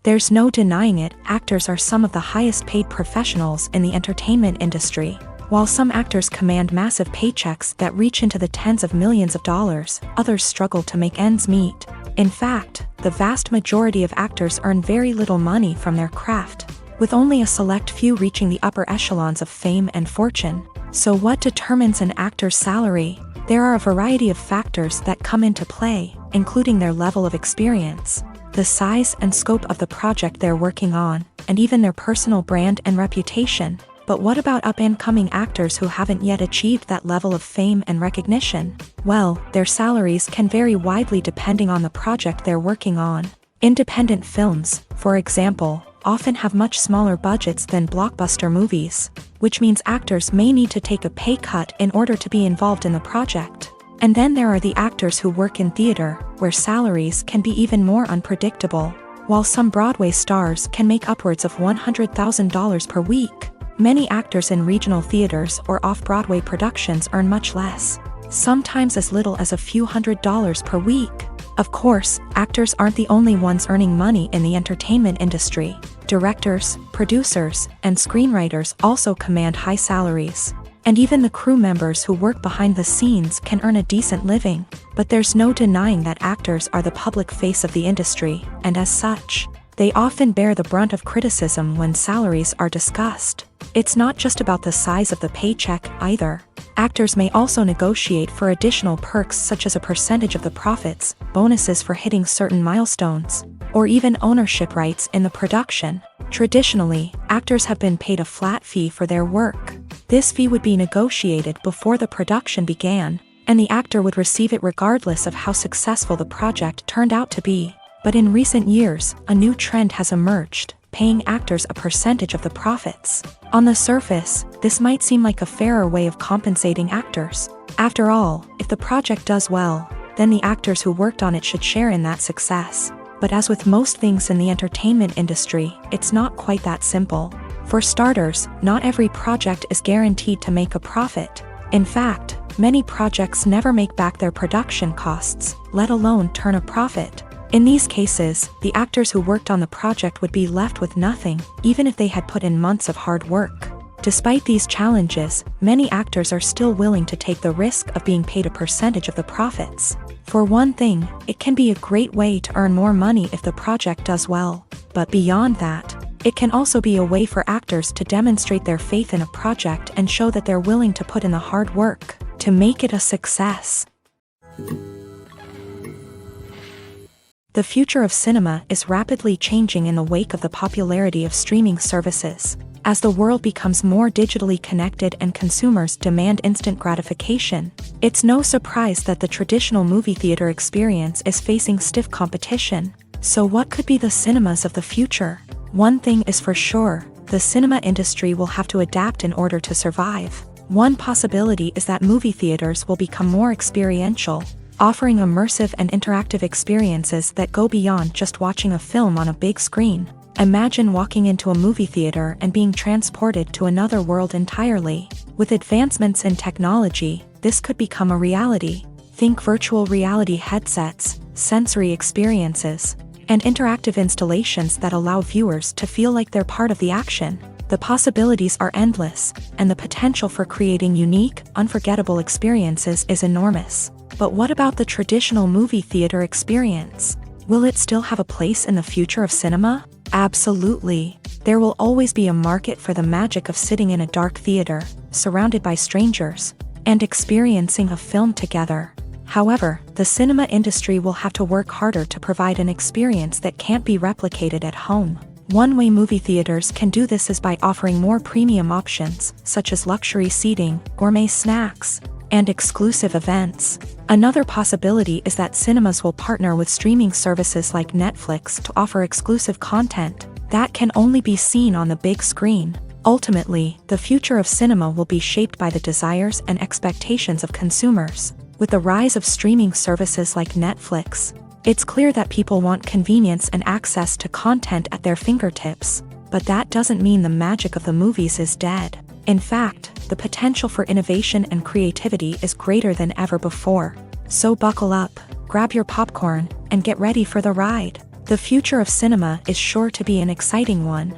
There's no denying it, actors are some of the highest paid professionals in the entertainment industry. While some actors command massive paychecks that reach into the tens of millions of dollars, others struggle to make ends meet. In fact, the vast majority of actors earn very little money from their craft, with only a select few reaching the upper echelons of fame and fortune. So what determines an actor's salary? There are a variety of factors that come into play, including their level of experience, the size and scope of the project they're working on, and even their personal brand and reputation. But what about up-and-coming actors who haven't yet achieved that level of fame and recognition? Well, their salaries can vary widely depending on the project they're working on. Independent films, for example, often have much smaller budgets than blockbuster movies, which means actors may need to take a pay cut in order to be involved in the project. And then there are the actors who work in theater, where salaries can be even more unpredictable. While some Broadway stars can make upwards of $100,000 per week, many actors in regional theaters or off-Broadway productions earn much less, sometimes as little as a few $100s per week. Of course, actors aren't the only ones earning money in the entertainment industry. Directors, producers, and screenwriters also command high salaries. And even the crew members who work behind the scenes can earn a decent living. But there's no denying that actors are the public face of the industry, and as such, they often bear the brunt of criticism when salaries are discussed. It's not just about the size of the paycheck, either. Actors may also negotiate for additional perks such as a percentage of the profits, bonuses for hitting certain milestones, or even ownership rights in the production. Traditionally, actors have been paid a flat fee for their work. This fee would be negotiated before the production began, and the actor would receive it regardless of how successful the project turned out to be. But in recent years, a new trend has emerged, paying actors a percentage of the profits. On the surface, this might seem like a fairer way of compensating actors. After all, if the project does well, then the actors who worked on it should share in that success. But as with most things in the entertainment industry, it's not quite that simple. For starters, not every project is guaranteed to make a profit. In fact, many projects never make back their production costs, let alone turn a profit. In these cases, the actors who worked on the project would be left with nothing, even if they had put in months of hard work. Despite these challenges, many actors are still willing to take the risk of being paid a percentage of the profits. For one thing, it can be a great way to earn more money if the project does well. But beyond that, it can also be a way for actors to demonstrate their faith in a project and show that they're willing to put in the hard work to make it a success. The future of cinema is rapidly changing in the wake of the popularity of streaming services. As the world becomes more digitally connected and consumers demand instant gratification, it's no surprise that the traditional movie theater experience is facing stiff competition. So what could be the cinemas of the future? One thing is for sure, the cinema industry will have to adapt in order to survive. One possibility is that movie theaters will become more experiential, offering immersive and interactive experiences that go beyond just watching a film on a big screen. Imagine walking into a movie theater and being transported to another world entirely. With advancements in technology, this could become a reality. Think virtual reality headsets, sensory experiences, and interactive installations that allow viewers to feel like they're part of the action. The possibilities are endless, and the potential for creating unique, unforgettable experiences is enormous. But what about the traditional movie theater experience? Will it still have a place in the future of cinema? Absolutely. There will always be a market for the magic of sitting in a dark theater, surrounded by strangers, and experiencing a film together. However, the cinema industry will have to work harder to provide an experience that can't be replicated at home. One way movie theaters can do this is by offering more premium options, such as luxury seating, gourmet snacks, and exclusive events. Another possibility is that cinemas will partner with streaming services like Netflix to offer exclusive content that can only be seen on the big screen. Ultimately, the future of cinema will be shaped by the desires and expectations of consumers. With the rise of streaming services like Netflix, it's clear that people want convenience and access to content at their fingertips. But that doesn't mean the magic of the movies is dead. In fact, the potential for innovation and creativity is greater than ever before. So buckle up, grab your popcorn, and get ready for the ride. The future of cinema is sure to be an exciting one.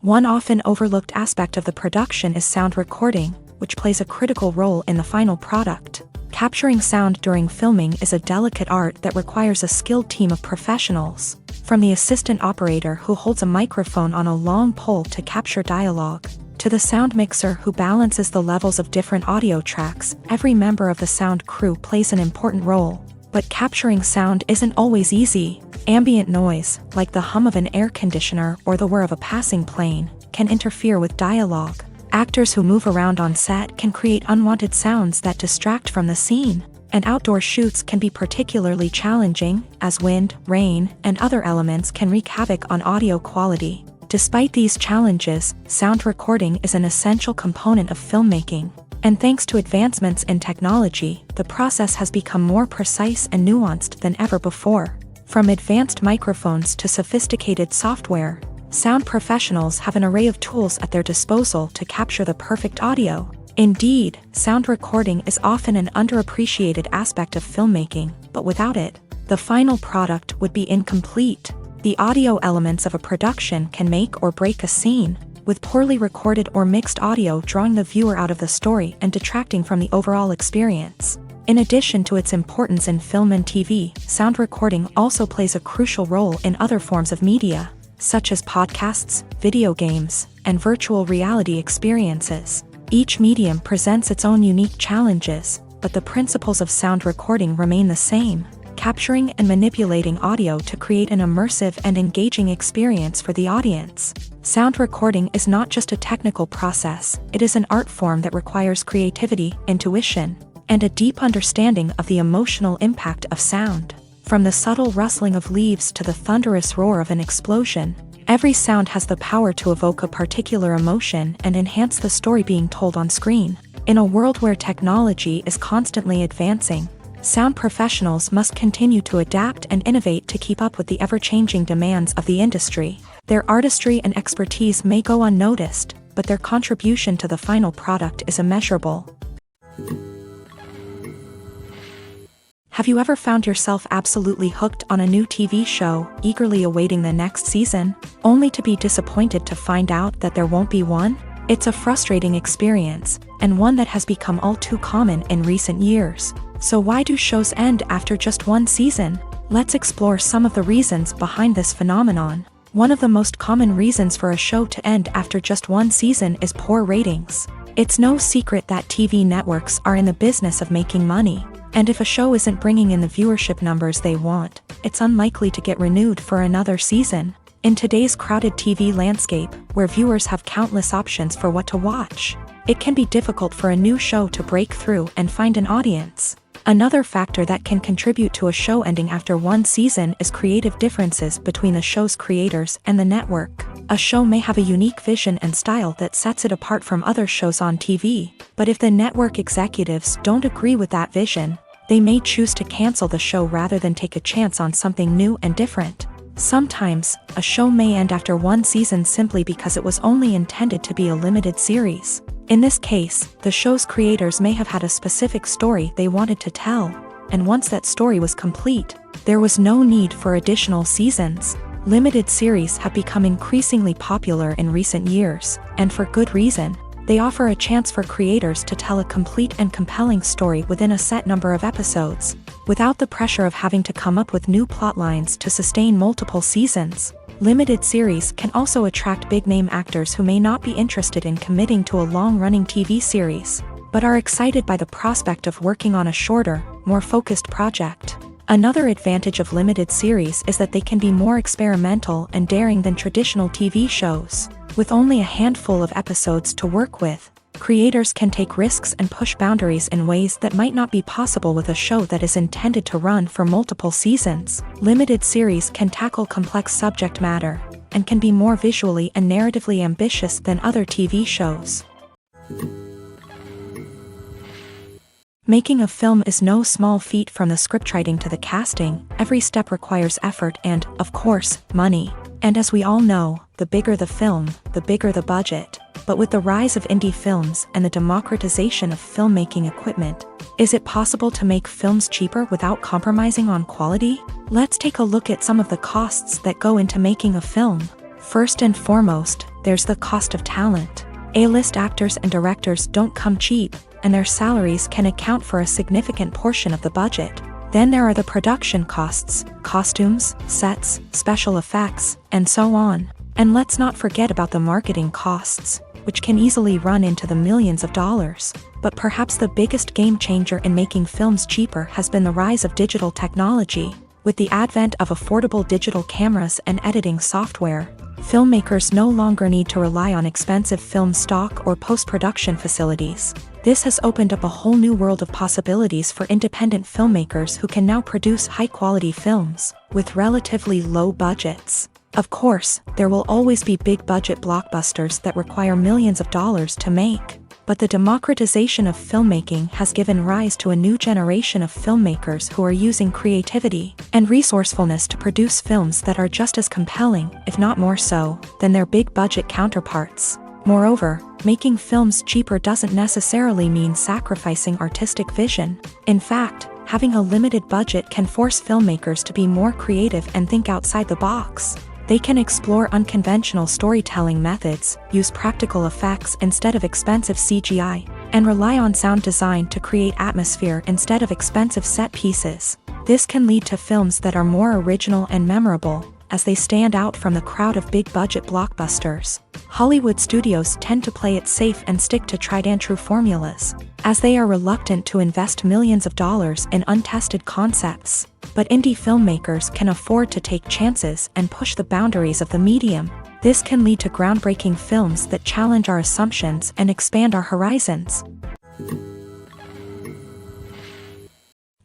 One often overlooked aspect of the production is sound recording, which plays a critical role in the final product. Capturing sound during filming is a delicate art that requires a skilled team of professionals. From the assistant operator who holds a microphone on a long pole to capture dialogue, to the sound mixer who balances the levels of different audio tracks, every member of the sound crew plays an important role. But capturing sound isn't always easy. Ambient noise, like the hum of an air conditioner or the whir of a passing plane, can interfere with dialogue. Actors who move around on set can create unwanted sounds that distract from the scene. And outdoor shoots can be particularly challenging, as wind, rain, and other elements can wreak havoc on audio quality. Despite these challenges, sound recording is an essential component of filmmaking. And thanks to advancements in technology, the process has become more precise and nuanced than ever before. From advanced microphones to sophisticated software, sound professionals have an array of tools at their disposal to capture the perfect audio. Indeed, sound recording is often an underappreciated aspect of filmmaking, but without it, the final product would be incomplete. The audio elements of a production can make or break a scene, with poorly recorded or mixed audio drawing the viewer out of the story and detracting from the overall experience. In addition to its importance in film and TV, sound recording also plays a crucial role in other forms of media, such as podcasts, video games, and virtual reality experiences. Each medium presents its own unique challenges, but the principles of sound recording remain the same, capturing and manipulating audio to create an immersive and engaging experience for the audience. Sound recording is not just a technical process, it is an art form that requires creativity, intuition, and a deep understanding of the emotional impact of sound. From the subtle rustling of leaves to the thunderous roar of an explosion, every sound has the power to evoke a particular emotion and enhance the story being told on screen. In a world where technology is constantly advancing, sound professionals must continue to adapt and innovate to keep up with the ever-changing demands of the industry. Their artistry and expertise may go unnoticed, but their contribution to the final product is immeasurable. Have you ever found yourself absolutely hooked on a new TV show, eagerly awaiting the next season, only to be disappointed to find out that there won't be one? It's a frustrating experience, and one that has become all too common in recent years. So why do shows end after just one season? Let's explore some of the reasons behind this phenomenon. One of the most common reasons for a show to end after just one season is poor ratings. It's no secret that TV networks are in the business of making money. And if a show isn't bringing in the viewership numbers they want, it's unlikely to get renewed for another season. In today's crowded TV landscape, where viewers have countless options for what to watch, it can be difficult for a new show to break through and find an audience. Another factor that can contribute to a show ending after one season is creative differences between the show's creators and the network. A show may have a unique vision and style that sets it apart from other shows on TV, but if the network executives don't agree with that vision, they may choose to cancel the show rather than take a chance on something new and different. Sometimes, a show may end after one season simply because it was only intended to be a limited series. In this case, the show's creators may have had a specific story they wanted to tell, and once that story was complete, there was no need for additional seasons. Limited series have become increasingly popular in recent years, and for good reason. They offer a chance for creators to tell a complete and compelling story within a set number of episodes, without the pressure of having to come up with new plotlines to sustain multiple seasons. Limited series can also attract big-name actors who may not be interested in committing to a long-running TV series, but are excited by the prospect of working on a shorter, more focused project. Another advantage of limited series is that they can be more experimental and daring than traditional TV shows. With only a handful of episodes to work with, creators can take risks and push boundaries in ways that might not be possible with a show that is intended to run for multiple seasons. Limited series can tackle complex subject matter, and can be more visually and narratively ambitious than other TV shows. Making a film is no small feat. From the scriptwriting to the casting, every step requires effort and, of course, money. And as we all know, the bigger the film, the bigger the budget. But with the rise of indie films and the democratization of filmmaking equipment, is it possible to make films cheaper without compromising on quality? Let's take a look at some of the costs that go into making a film. First and foremost, there's the cost of talent. A-list actors and directors don't come cheap, and their salaries can account for a significant portion of the budget. Then there are the production costs, costumes, sets, special effects, and so on. And let's not forget about the marketing costs, which can easily run into the millions of dollars. But perhaps the biggest game changer in making films cheaper has been the rise of digital technology. With the advent of affordable digital cameras and editing software, filmmakers no longer need to rely on expensive film stock or post-production facilities. This has opened up a whole new world of possibilities for independent filmmakers who can now produce high-quality films with relatively low budgets. Of course, there will always be big-budget blockbusters that require millions of dollars to make. But the democratization of filmmaking has given rise to a new generation of filmmakers who are using creativity and resourcefulness to produce films that are just as compelling, if not more so, than their big-budget counterparts. Moreover, making films cheaper doesn't necessarily mean sacrificing artistic vision. In fact, having a limited budget can force filmmakers to be more creative and think outside the box. They can explore unconventional storytelling methods, use practical effects instead of expensive CGI, and rely on sound design to create atmosphere instead of expensive set pieces. This can lead to films that are more original and memorable, as they stand out from the crowd of big-budget blockbusters. Hollywood studios tend to play it safe and stick to tried-and-true formulas, as they are reluctant to invest millions of dollars in untested concepts. But indie filmmakers can afford to take chances and push the boundaries of the medium. This can lead to groundbreaking films that challenge our assumptions and expand our horizons.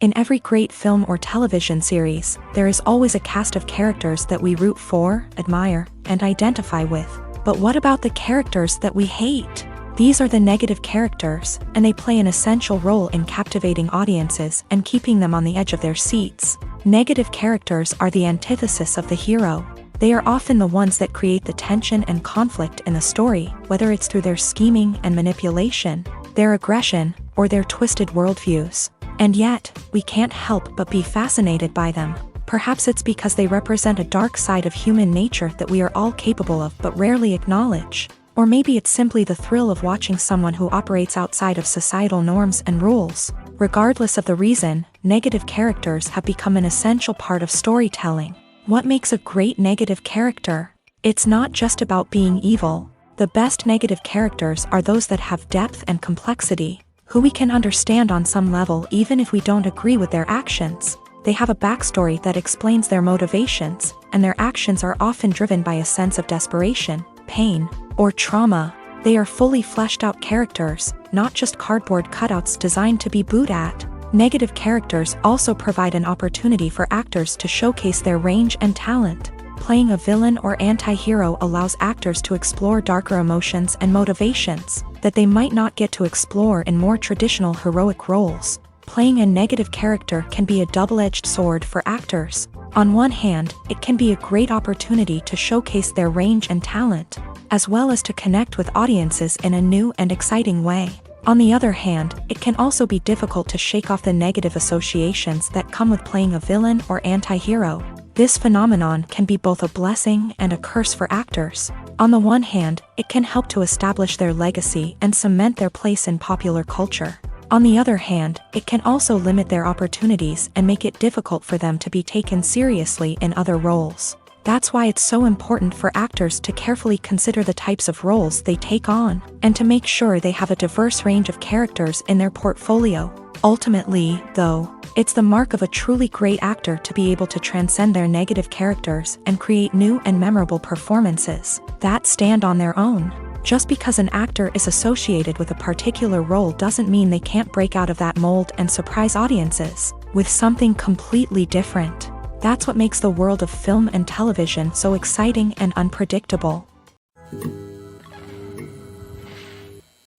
In every great film or television series, there is always a cast of characters that we root for, admire, and identify with. But what about the characters that we hate? These are the negative characters, and they play an essential role in captivating audiences and keeping them on the edge of their seats. Negative characters are the antithesis of the hero. They are often the ones that create the tension and conflict in the story, whether it's through their scheming and manipulation, their aggression, or their twisted worldviews. And yet, we can't help but be fascinated by them. Perhaps it's because they represent a dark side of human nature that we are all capable of but rarely acknowledge. Or maybe it's simply the thrill of watching someone who operates outside of societal norms and rules. Regardless of the reason, negative characters have become an essential part of storytelling. What makes a great negative character? It's not just about being evil. The best negative characters are those that have depth and complexity, who we can understand on some level even if we don't agree with their actions. They have a backstory that explains their motivations, and their actions are often driven by a sense of desperation, pain, or trauma. They are fully fleshed out characters, not just cardboard cutouts designed to be booed at. Negative characters also provide an opportunity for actors to showcase their range and talent. Playing a villain or anti-hero allows actors to explore darker emotions and motivations that they might not get to explore in more traditional heroic roles. Playing a negative character can be a double-edged sword for actors. On one hand, it can be a great opportunity to showcase their range and talent, as well as to connect with audiences in a new and exciting way. On the other hand, it can also be difficult to shake off the negative associations that come with playing a villain or anti-hero. This phenomenon can be both a blessing and a curse for actors. On the one hand, it can help to establish their legacy and cement their place in popular culture. On the other hand, it can also limit their opportunities and make it difficult for them to be taken seriously in other roles. That's why it's so important for actors to carefully consider the types of roles they take on, and to make sure they have a diverse range of characters in their portfolio. Ultimately, though, it's the mark of a truly great actor to be able to transcend their negative characters and create new and memorable performances that stand on their own. Just because an actor is associated with a particular role doesn't mean they can't break out of that mold and surprise audiences with something completely different. That's what makes the world of film and television so exciting and unpredictable.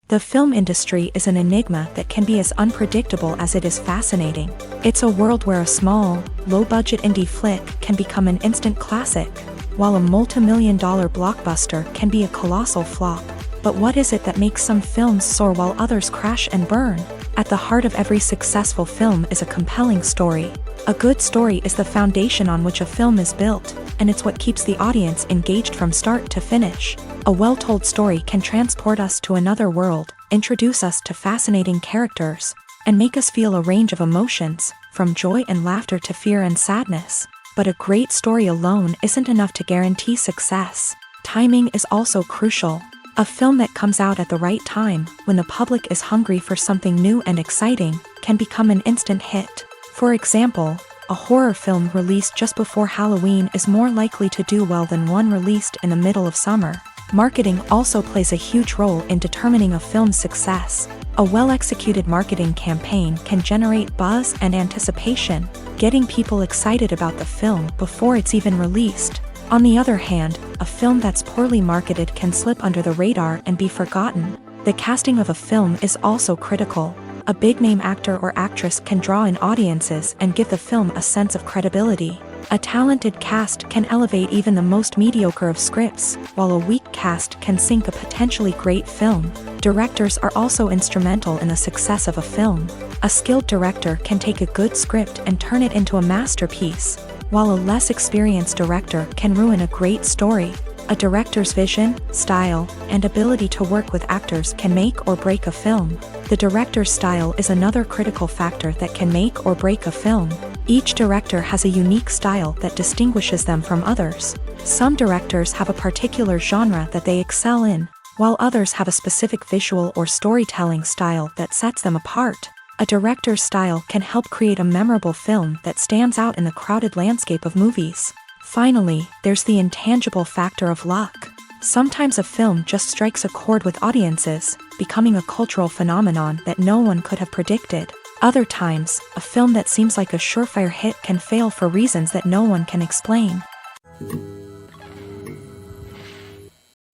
The film industry is an enigma that can be as unpredictable as it is fascinating. It's a world where a small, low-budget indie flick can become an instant classic, while a multi-million-dollar blockbuster can be a colossal flop. But what is it that makes some films soar while others crash and burn? At the heart of every successful film is a compelling story. A good story is the foundation on which a film is built, and it's what keeps the audience engaged from start to finish. A well-told story can transport us to another world, introduce us to fascinating characters, and make us feel a range of emotions, from joy and laughter to fear and sadness. But a great story alone isn't enough to guarantee success. Timing is also crucial. A film that comes out at the right time, when the public is hungry for something new and exciting, can become an instant hit. For example, a horror film released just before Halloween is more likely to do well than one released in the middle of summer. Marketing also plays a huge role in determining a film's success. A well-executed marketing campaign can generate buzz and anticipation, getting people excited about the film before it's even released. On the other hand, a film that's poorly marketed can slip under the radar and be forgotten. The casting of a film is also critical. A big-name actor or actress can draw in audiences and give the film a sense of credibility. A talented cast can elevate even the most mediocre of scripts, while a weak cast can sink a potentially great film. Directors are also instrumental in the success of a film. A skilled director can take a good script and turn it into a masterpiece, while a less experienced director can ruin a great story. A director's vision, style, and ability to work with actors can make or break a film. The director's style is another critical factor that can make or break a film. Each director has a unique style that distinguishes them from others. Some directors have a particular genre that they excel in, while others have a specific visual or storytelling style that sets them apart. A director's style can help create a memorable film that stands out in the crowded landscape of movies. Finally, there's the intangible factor of luck. Sometimes a film just strikes a chord with audiences, becoming a cultural phenomenon that no one could have predicted. Other times, a film that seems like a surefire hit can fail for reasons that no one can explain.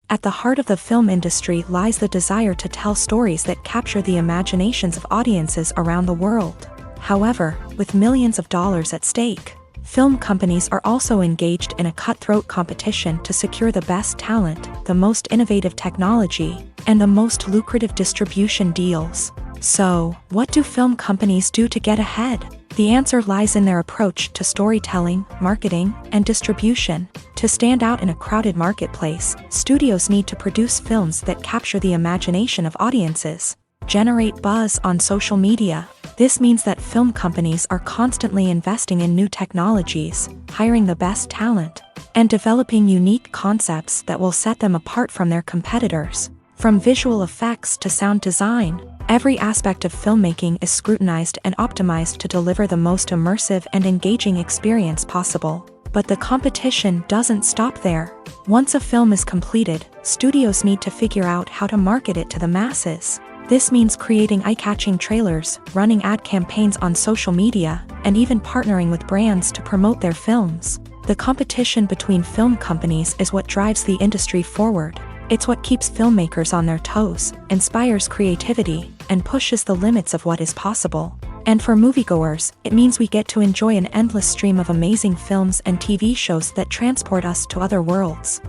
At the heart of the film industry lies the desire to tell stories that capture the imaginations of audiences around the world. However, with millions of dollars at stake, film companies are also engaged in a cutthroat competition to secure the best talent, the most innovative technology, and the most lucrative distribution deals. So, what do film companies do to get ahead? The answer lies in their approach to storytelling, marketing, and distribution. To stand out in a crowded marketplace, studios need to produce films that capture the imagination of audiences, generate buzz on social media. This means that film companies are constantly investing in new technologies, hiring the best talent, and developing unique concepts that will set them apart from their competitors. From visual effects to sound design, every aspect of filmmaking is scrutinized and optimized to deliver the most immersive and engaging experience possible. But the competition doesn't stop there. Once a film is completed, studios need to figure out how to market it to the masses. This means creating eye-catching trailers, running ad campaigns on social media, and even partnering with brands to promote their films. The competition between film companies is what drives the industry forward. It's what keeps filmmakers on their toes, inspires creativity, and pushes the limits of what is possible. And for moviegoers, it means we get to enjoy an endless stream of amazing films and TV shows that transport us to other worlds.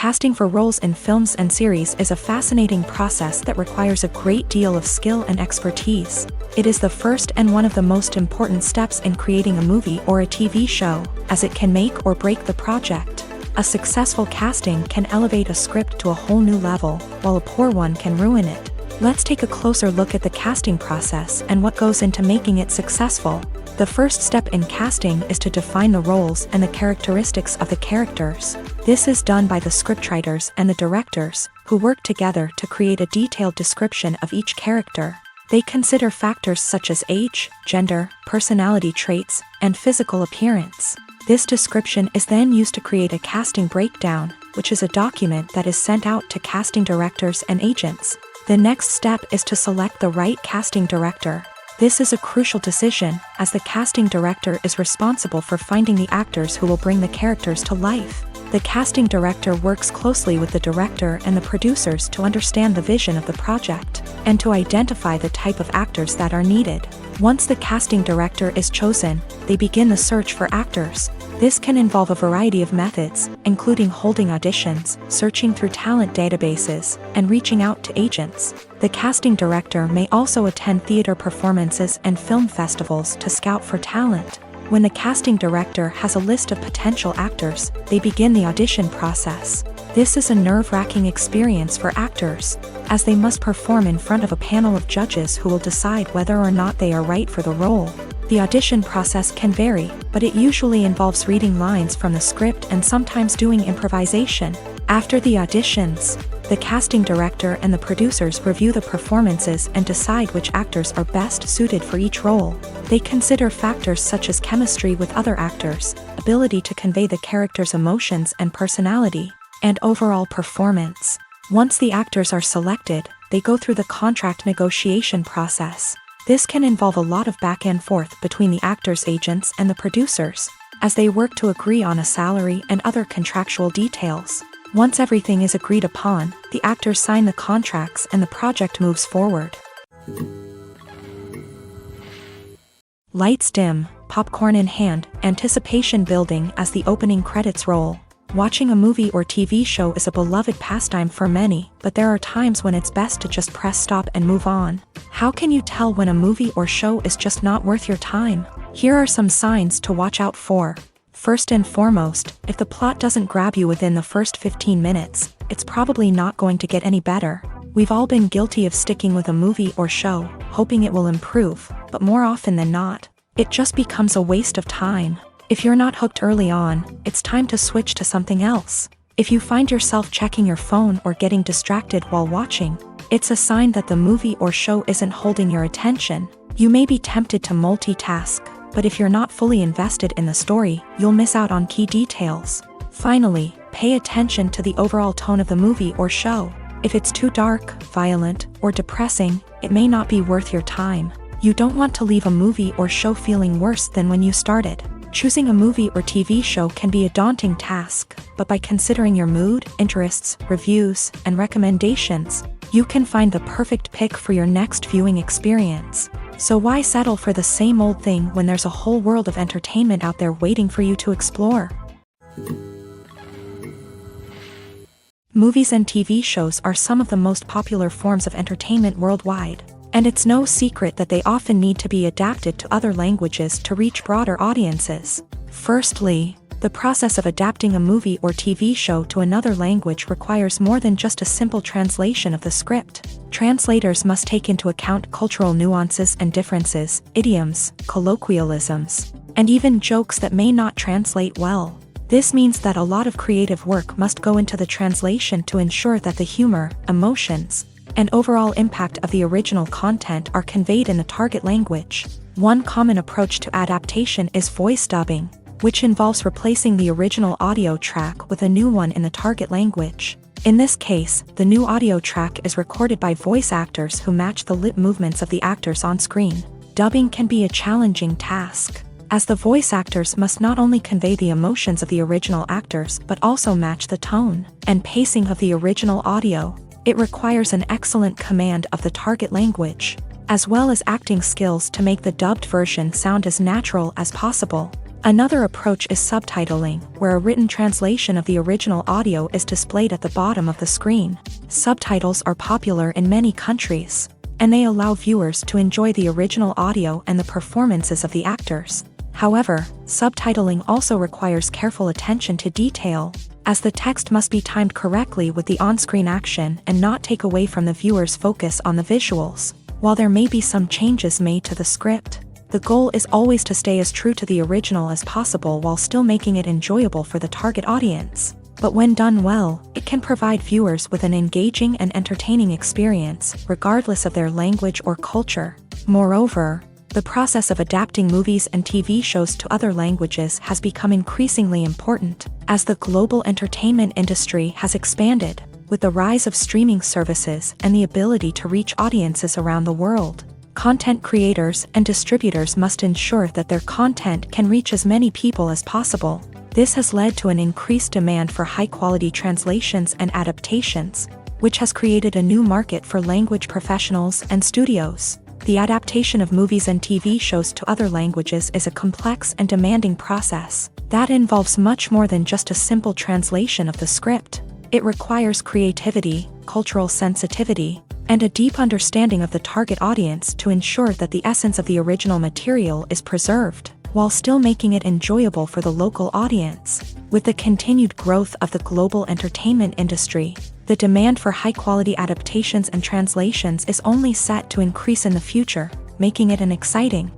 Casting for roles in films and series is a fascinating process that requires a great deal of skill and expertise. It is the first and one of the most important steps in creating a movie or a TV show, as it can make or break the project. A successful casting can elevate a script to a whole new level, while a poor one can ruin it. Let's take a closer look at the casting process and what goes into making it successful. The first step in casting is to define the roles and the characteristics of the characters. This is done by the scriptwriters and the directors, who work together to create a detailed description of each character. They consider factors such as age, gender, personality traits, and physical appearance. This description is then used to create a casting breakdown, which is a document that is sent out to casting directors and agents. The next step is to select the right casting director. This is a crucial decision, as the casting director is responsible for finding the actors who will bring the characters to life. The casting director works closely with the director and the producers to understand the vision of the project, and to identify the type of actors that are needed. Once the casting director is chosen, they begin the search for actors. This can involve a variety of methods, including holding auditions, searching through talent databases, and reaching out to agents. The casting director may also attend theater performances and film festivals to scout for talent. When the casting director has a list of potential actors, they begin the audition process. This is a nerve-wracking experience for actors, as they must perform in front of a panel of judges who will decide whether or not they are right for the role. The audition process can vary, but it usually involves reading lines from the script and sometimes doing improvisation. After the auditions, the casting director and the producers review the performances and decide which actors are best suited for each role. They consider factors such as chemistry with other actors, ability to convey the character's emotions and personality, and overall performance. Once the actors are selected, they go through the contract negotiation process. This can involve a lot of back and forth between the actors' agents and the producers, as they work to agree on a salary and other contractual details. Once everything is agreed upon, the actors sign the contracts and the project moves forward. Lights dim, popcorn in hand, anticipation building as the opening credits roll. Watching a movie or TV show is a beloved pastime for many, but there are times when it's best to just press stop and move on. How can you tell when a movie or show is just not worth your time? Here are some signs to watch out for. First and foremost, if the plot doesn't grab you within the first 15 minutes, it's probably not going to get any better. We've all been guilty of sticking with a movie or show, hoping it will improve, but more often than not, it just becomes a waste of time. If you're not hooked early on, it's time to switch to something else. If you find yourself checking your phone or getting distracted while watching, it's a sign that the movie or show isn't holding your attention. You may be tempted to multitask, but if you're not fully invested in the story, you'll miss out on key details. Finally, pay attention to the overall tone of the movie or show. If it's too dark, violent, or depressing, it may not be worth your time. You don't want to leave a movie or show feeling worse than when you started. Choosing a movie or TV show can be a daunting task, but by considering your mood, interests, reviews, and recommendations, you can find the perfect pick for your next viewing experience. So why settle for the same old thing when there's a whole world of entertainment out there waiting for you to explore? Movies and TV shows are some of the most popular forms of entertainment worldwide, and it's no secret that they often need to be adapted to other languages to reach broader audiences. Firstly, the process of adapting a movie or TV show to another language requires more than just a simple translation of the script. Translators must take into account cultural nuances and differences, idioms, colloquialisms, and even jokes that may not translate well. This means that a lot of creative work must go into the translation to ensure that the humor, emotions, and overall impact of the original content are conveyed in the target language. One common approach to adaptation is voice dubbing, which involves replacing the original audio track with a new one in the target language. In this case, the new audio track is recorded by voice actors who match the lip movements of the actors on screen. Dubbing can be a challenging task, as the voice actors must not only convey the emotions of the original actors but also match the tone and pacing of the original audio. It requires an excellent command of the target language, as well as acting skills to make the dubbed version sound as natural as possible. Another approach is subtitling, where a written translation of the original audio is displayed at the bottom of the screen. Subtitles are popular in many countries, and they allow viewers to enjoy the original audio and the performances of the actors. However, subtitling also requires careful attention to detail, as the text must be timed correctly with the on-screen action and not take away from the viewer's focus on the visuals. While there may be some changes made to the script, the goal is always to stay as true to the original as possible while still making it enjoyable for the target audience. But when done well, it can provide viewers with an engaging and entertaining experience, regardless of their language or culture. Moreover, the process of adapting movies and TV shows to other languages has become increasingly important, as the global entertainment industry has expanded, with the rise of streaming services and the ability to reach audiences around the world. Content creators and distributors must ensure that their content can reach as many people as possible. This has led to an increased demand for high-quality translations and adaptations, which has created a new market for language professionals and studios. The adaptation of movies and TV shows to other languages is a complex and demanding process that involves much more than just a simple translation of the script. It requires creativity, cultural sensitivity, and a deep understanding of the target audience to ensure that the essence of the original material is preserved, while still making it enjoyable for the local audience. With the continued growth of the global entertainment industry, the demand for high-quality adaptations and translations is only set to increase in the future, making it an exciting.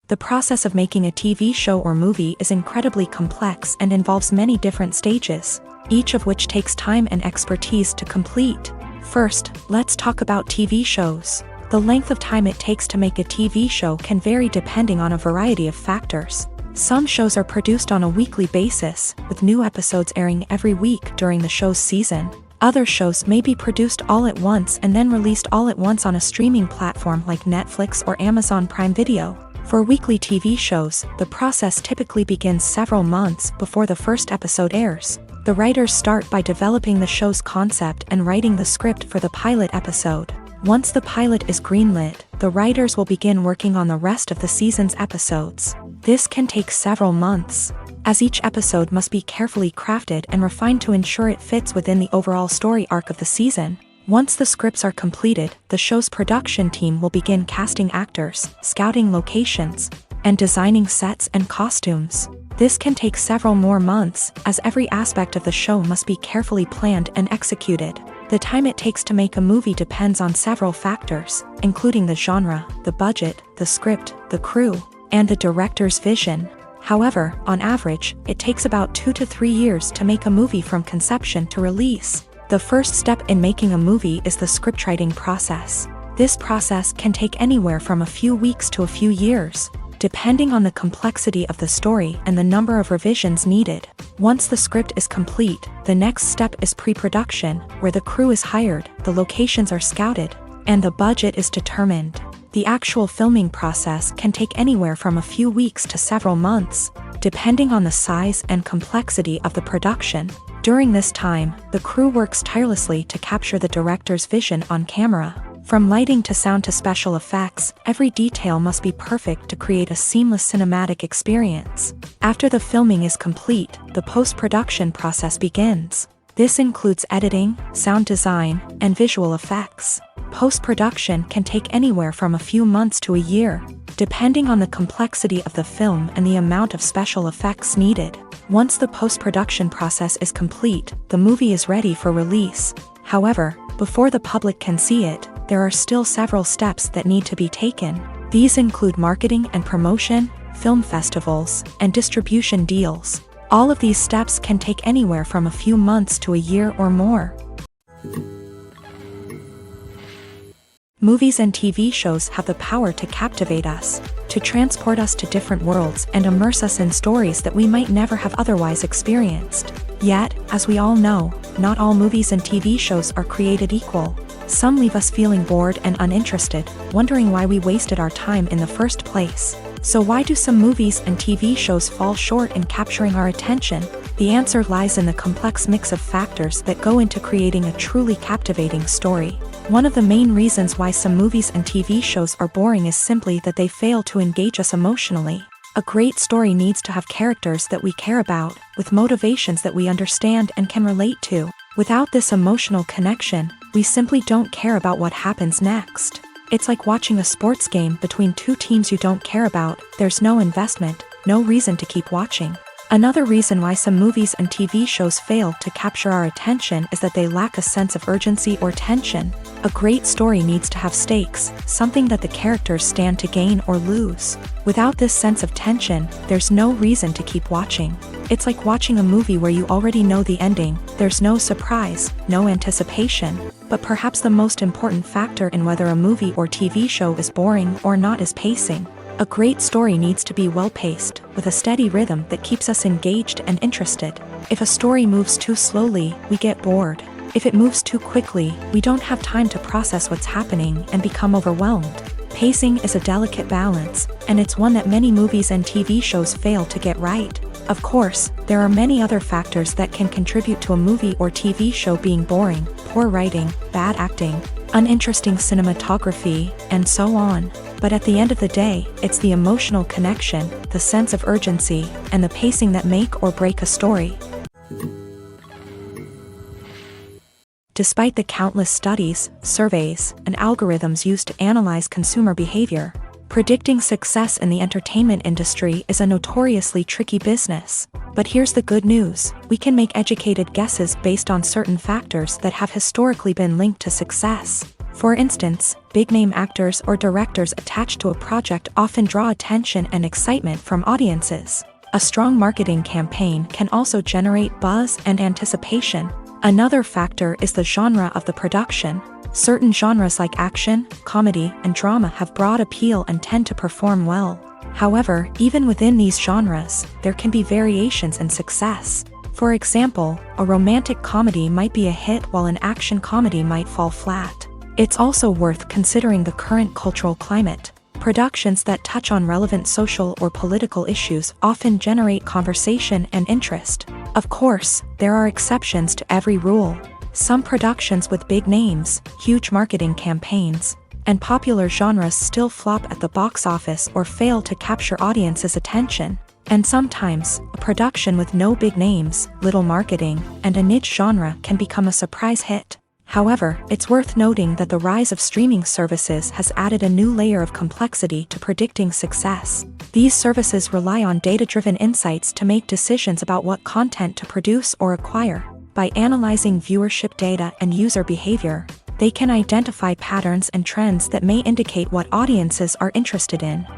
The process of making a TV show or movie is incredibly complex and involves many different stages, each of which takes time and expertise to complete. First, let's talk about TV shows. The length of time it takes to make a TV show can vary depending on a variety of factors. Some shows are produced on a weekly basis, with new episodes airing every week during the show's season. Other shows may be produced all at once and then released all at once on a streaming platform like Netflix or Amazon Prime Video. For weekly TV shows, the process typically begins several months before the first episode airs. The writers start by developing the show's concept and writing the script for the pilot episode. Once the pilot is greenlit, the writers will begin working on the rest of the season's episodes. This can take several months, as each episode must be carefully crafted and refined to ensure it fits within the overall story arc of the season. Once the scripts are completed, the show's production team will begin casting actors, scouting locations, and designing sets and costumes. This can take several more months, as every aspect of the show must be carefully planned and executed. The time it takes to make a movie depends on several factors, including the genre, the budget, the script, the crew, and the director's vision. However, on average, it takes about 2 to 3 years to make a movie from conception to release. The first step in making a movie is the scriptwriting process. This process can take anywhere from a few weeks to a few years, depending on the complexity of the story and the number of revisions needed. Once the script is complete, the next step is pre-production, where the crew is hired, the locations are scouted, and the budget is determined. The actual filming process can take anywhere from a few weeks to several months, depending on the size and complexity of the production. During this time, the crew works tirelessly to capture the director's vision on camera. From lighting to sound to special effects, every detail must be perfect to create a seamless cinematic experience. After the filming is complete, the post-production process begins. This includes editing, sound design, and visual effects. Post-production can take anywhere from a few months to a year, depending on the complexity of the film and the amount of special effects needed. Once the post-production process is complete, the movie is ready for release. However, before the public can see it, there are still several steps that need to be taken. These include marketing and promotion, film festivals, and distribution deals. All of these steps can take anywhere from a few months to a year or more. Movies and TV shows have the power to captivate us, to transport us to different worlds and immerse us in stories that we might never have otherwise experienced. Yet, as we all know, not all movies and TV shows are created equal. Some leave us feeling bored and uninterested, wondering why we wasted our time in the first place. So why do some movies and TV shows fall short in capturing our attention? The answer lies in the complex mix of factors that go into creating a truly captivating story. One of the main reasons why some movies and TV shows are boring is simply that they fail to engage us emotionally. A great story needs to have characters that we care about, with motivations that we understand and can relate to. Without this emotional connection, we simply don't care about what happens next. It's like watching a sports game between two teams you don't care about. There's no investment, no reason to keep watching. Another reason why some movies and TV shows fail to capture our attention is that they lack a sense of urgency or tension. A great story needs to have stakes, something that the characters stand to gain or lose. Without this sense of tension, there's no reason to keep watching. It's like watching a movie where you already know the ending. There's no surprise, no anticipation. But perhaps the most important factor in whether a movie or TV show is boring or not is pacing. A great story needs to be well-paced, with a steady rhythm that keeps us engaged and interested. If a story moves too slowly, we get bored. If it moves too quickly, we don't have time to process what's happening and become overwhelmed. Pacing is a delicate balance, and it's one that many movies and TV shows fail to get right. Of course, there are many other factors that can contribute to a movie or TV show being boring: poor writing, bad acting, uninteresting cinematography, and so on. But at the end of the day, it's the emotional connection, the sense of urgency, and the pacing that make or break a story. Despite the countless studies, surveys, and algorithms used to analyze consumer behavior, predicting success in the entertainment industry is a notoriously tricky business. But here's the good news: we can make educated guesses based on certain factors that have historically been linked to success. For instance, big-name actors or directors attached to a project often draw attention and excitement from audiences. A strong marketing campaign can also generate buzz and anticipation. Another factor is the genre of the production. Certain genres like action, comedy, and drama have broad appeal and tend to perform well. However, even within these genres, there can be variations in success. For example, a romantic comedy might be a hit while an action comedy might fall flat. It's also worth considering the current cultural climate. Productions that touch on relevant social or political issues often generate conversation and interest. Of course, there are exceptions to every rule. Some productions with big names, huge marketing campaigns, and popular genres still flop at the box office or fail to capture audiences' attention. And sometimes, a production with no big names, little marketing, and a niche genre can become a surprise hit. However, it's worth noting that the rise of streaming services has added a new layer of complexity to predicting success. These services rely on data-driven insights to make decisions about what content to produce or acquire. By analyzing viewership data and user behavior, they can identify patterns and trends that may indicate what audiences are interested in.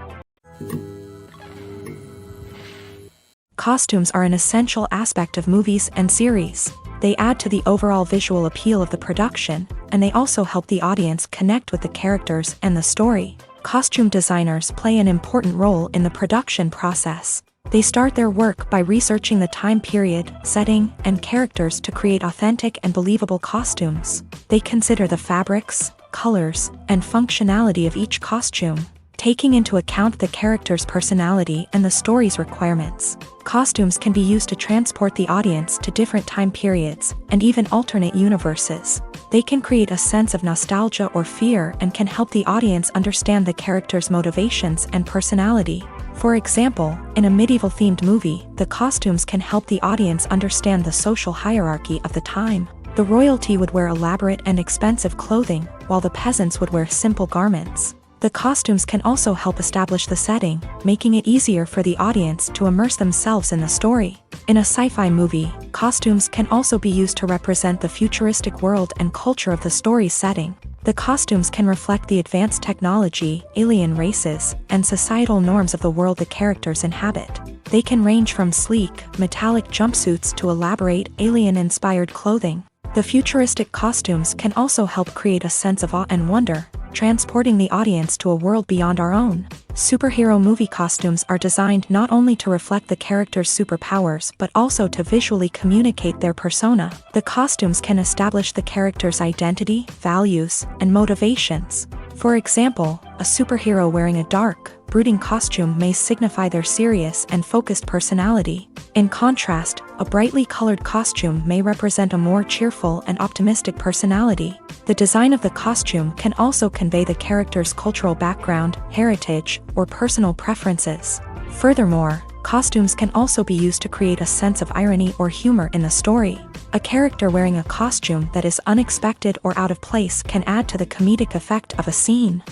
Costumes are an essential aspect of movies and series. They add to the overall visual appeal of the production, and they also help the audience connect with the characters and the story. Costume designers play an important role in the production process. They start their work by researching the time period, setting, and characters to create authentic and believable costumes. They consider the fabrics, colors, and functionality of each costume, taking into account the character's personality and the story's requirements. Costumes can be used to transport the audience to different time periods, and even alternate universes. They can create a sense of nostalgia or fear and can help the audience understand the character's motivations and personality. For example, in a medieval-themed movie, the costumes can help the audience understand the social hierarchy of the time. The royalty would wear elaborate and expensive clothing, while the peasants would wear simple garments. The costumes can also help establish the setting, making it easier for the audience to immerse themselves in the story. In a sci-fi movie, costumes can also be used to represent the futuristic world and culture of the story's setting. The costumes can reflect the advanced technology, alien races, and societal norms of the world the characters inhabit. They can range from sleek, metallic jumpsuits to elaborate, alien-inspired clothing. The futuristic costumes can also help create a sense of awe and wonder, transporting the audience to a world beyond our own. Superhero movie costumes are designed not only to reflect the character's superpowers but also to visually communicate their persona. The costumes can establish the character's identity, values, and motivations. For example, a superhero wearing a dark, brooding costume may signify their serious and focused personality. In contrast, a brightly colored costume may represent a more cheerful and optimistic personality. The design of the costume can also convey the character's cultural background, heritage, or personal preferences. Furthermore, costumes can also be used to create a sense of irony or humor in the story. A character wearing a costume that is unexpected or out of place can add to the comedic effect of a scene.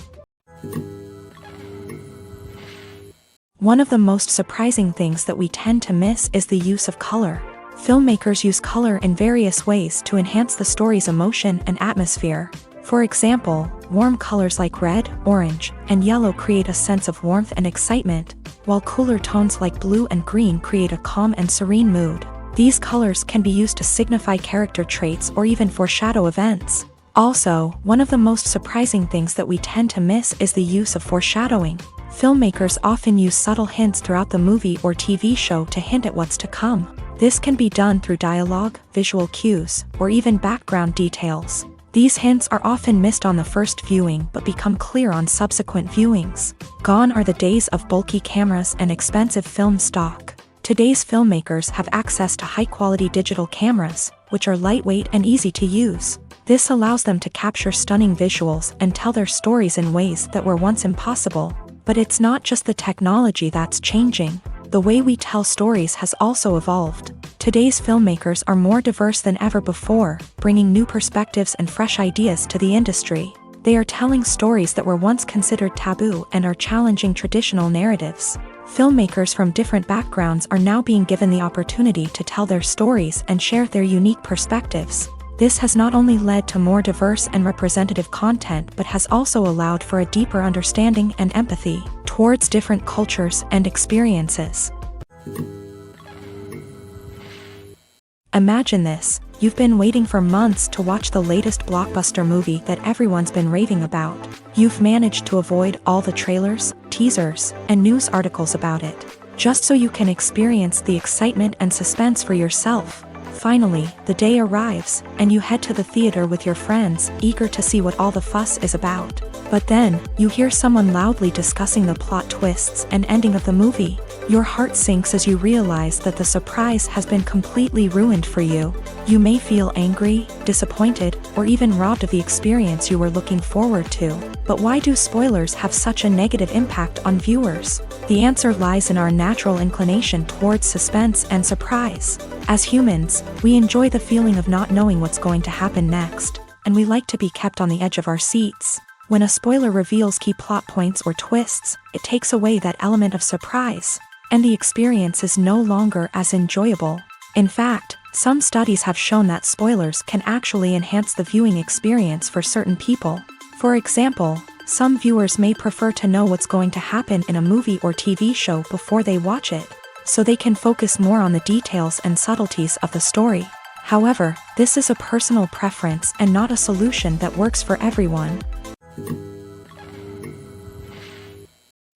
One of the most surprising things that we tend to miss is the use of color. Filmmakers use color in various ways to enhance the story's emotion and atmosphere. For example, warm colors like red, orange, and yellow create a sense of warmth and excitement, while cooler tones like blue and green create a calm and serene mood. These colors can be used to signify character traits or even foreshadow events. Also, one of the most surprising things that we tend to miss is the use of foreshadowing. Filmmakers often use subtle hints throughout the movie or TV show to hint at what's to come. This can be done through dialogue, visual cues, or even background details. These hints are often missed on the first viewing but become clear on subsequent viewings. Gone are the days of bulky cameras and expensive film stock. Today's filmmakers have access to high-quality digital cameras, which are lightweight and easy to use. This allows them to capture stunning visuals and tell their stories in ways that were once impossible. But it's not just the technology that's changing. The way we tell stories has also evolved. Today's filmmakers are more diverse than ever before, bringing new perspectives and fresh ideas to the industry. They are telling stories that were once considered taboo and are challenging traditional narratives. Filmmakers from different backgrounds are now being given the opportunity to tell their stories and share their unique perspectives. This has not only led to more diverse and representative content but has also allowed for a deeper understanding and empathy towards different cultures and experiences. Imagine this: you've been waiting for months to watch the latest blockbuster movie that everyone's been raving about. You've managed to avoid all the trailers, teasers, and news articles about it, just so you can experience the excitement and suspense for yourself. Finally, the day arrives, and you head to the theater with your friends, eager to see what all the fuss is about. But then, you hear someone loudly discussing the plot twists and ending of the movie. Your heart sinks as you realize that the surprise has been completely ruined for you. You may feel angry, disappointed, or even robbed of the experience you were looking forward to. But why do spoilers have such a negative impact on viewers? The answer lies in our natural inclination towards suspense and surprise. As humans, we enjoy the feeling of not knowing what's going to happen next, and we like to be kept on the edge of our seats. When a spoiler reveals key plot points or twists, it takes away that element of surprise, and the experience is no longer as enjoyable. In fact, some studies have shown that spoilers can actually enhance the viewing experience for certain people. For example, some viewers may prefer to know what's going to happen in a movie or TV show before they watch it, so they can focus more on the details and subtleties of the story. However, this is a personal preference and not a solution that works for everyone.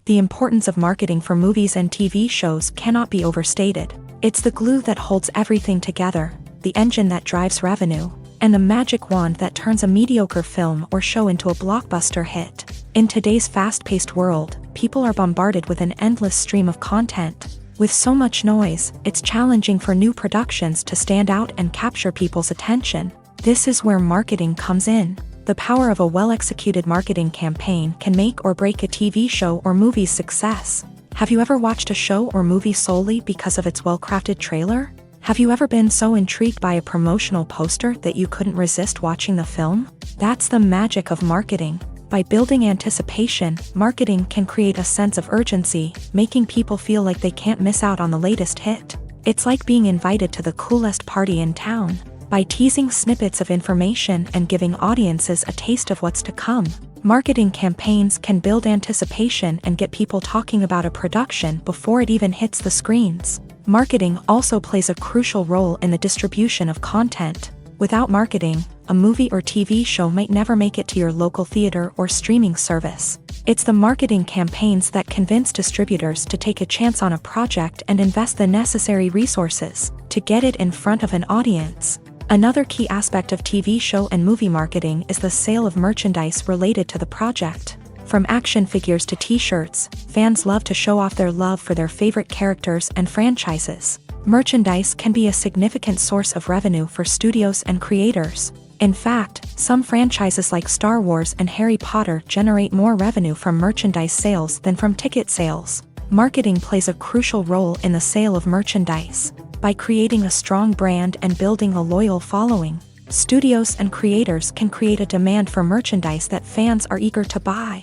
The importance of marketing for movies and TV shows cannot be overstated. It's the glue that holds everything together, the engine that drives revenue, and the magic wand that turns a mediocre film or show into a blockbuster hit. In today's fast-paced world, people are bombarded with an endless stream of content. With so much noise, it's challenging for new productions to stand out and capture people's attention. This is where marketing comes in. The power of a well-executed marketing campaign can make or break a TV show or movie's success. Have you ever watched a show or movie solely because of its well-crafted trailer? Have you ever been so intrigued by a promotional poster that you couldn't resist watching the film? That's the magic of marketing. By building anticipation, marketing can create a sense of urgency, making people feel like they can't miss out on the latest hit. It's like being invited to the coolest party in town. By teasing snippets of information and giving audiences a taste of what's to come, marketing campaigns can build anticipation and get people talking about a production before it even hits the screens. Marketing also plays a crucial role in the distribution of content. Without marketing, a movie or TV show might never make it to your local theater or streaming service. It's the marketing campaigns that convince distributors to take a chance on a project and invest the necessary resources to get it in front of an audience. Another key aspect of TV show and movie marketing is the sale of merchandise related to the project. From action figures to t-shirts, fans love to show off their love for their favorite characters and franchises. Merchandise can be a significant source of revenue for studios and creators. In fact, some franchises like Star Wars and Harry Potter generate more revenue from merchandise sales than from ticket sales. Marketing plays a crucial role in the sale of merchandise. By creating a strong brand and building a loyal following, studios and creators can create a demand for merchandise that fans are eager to buy.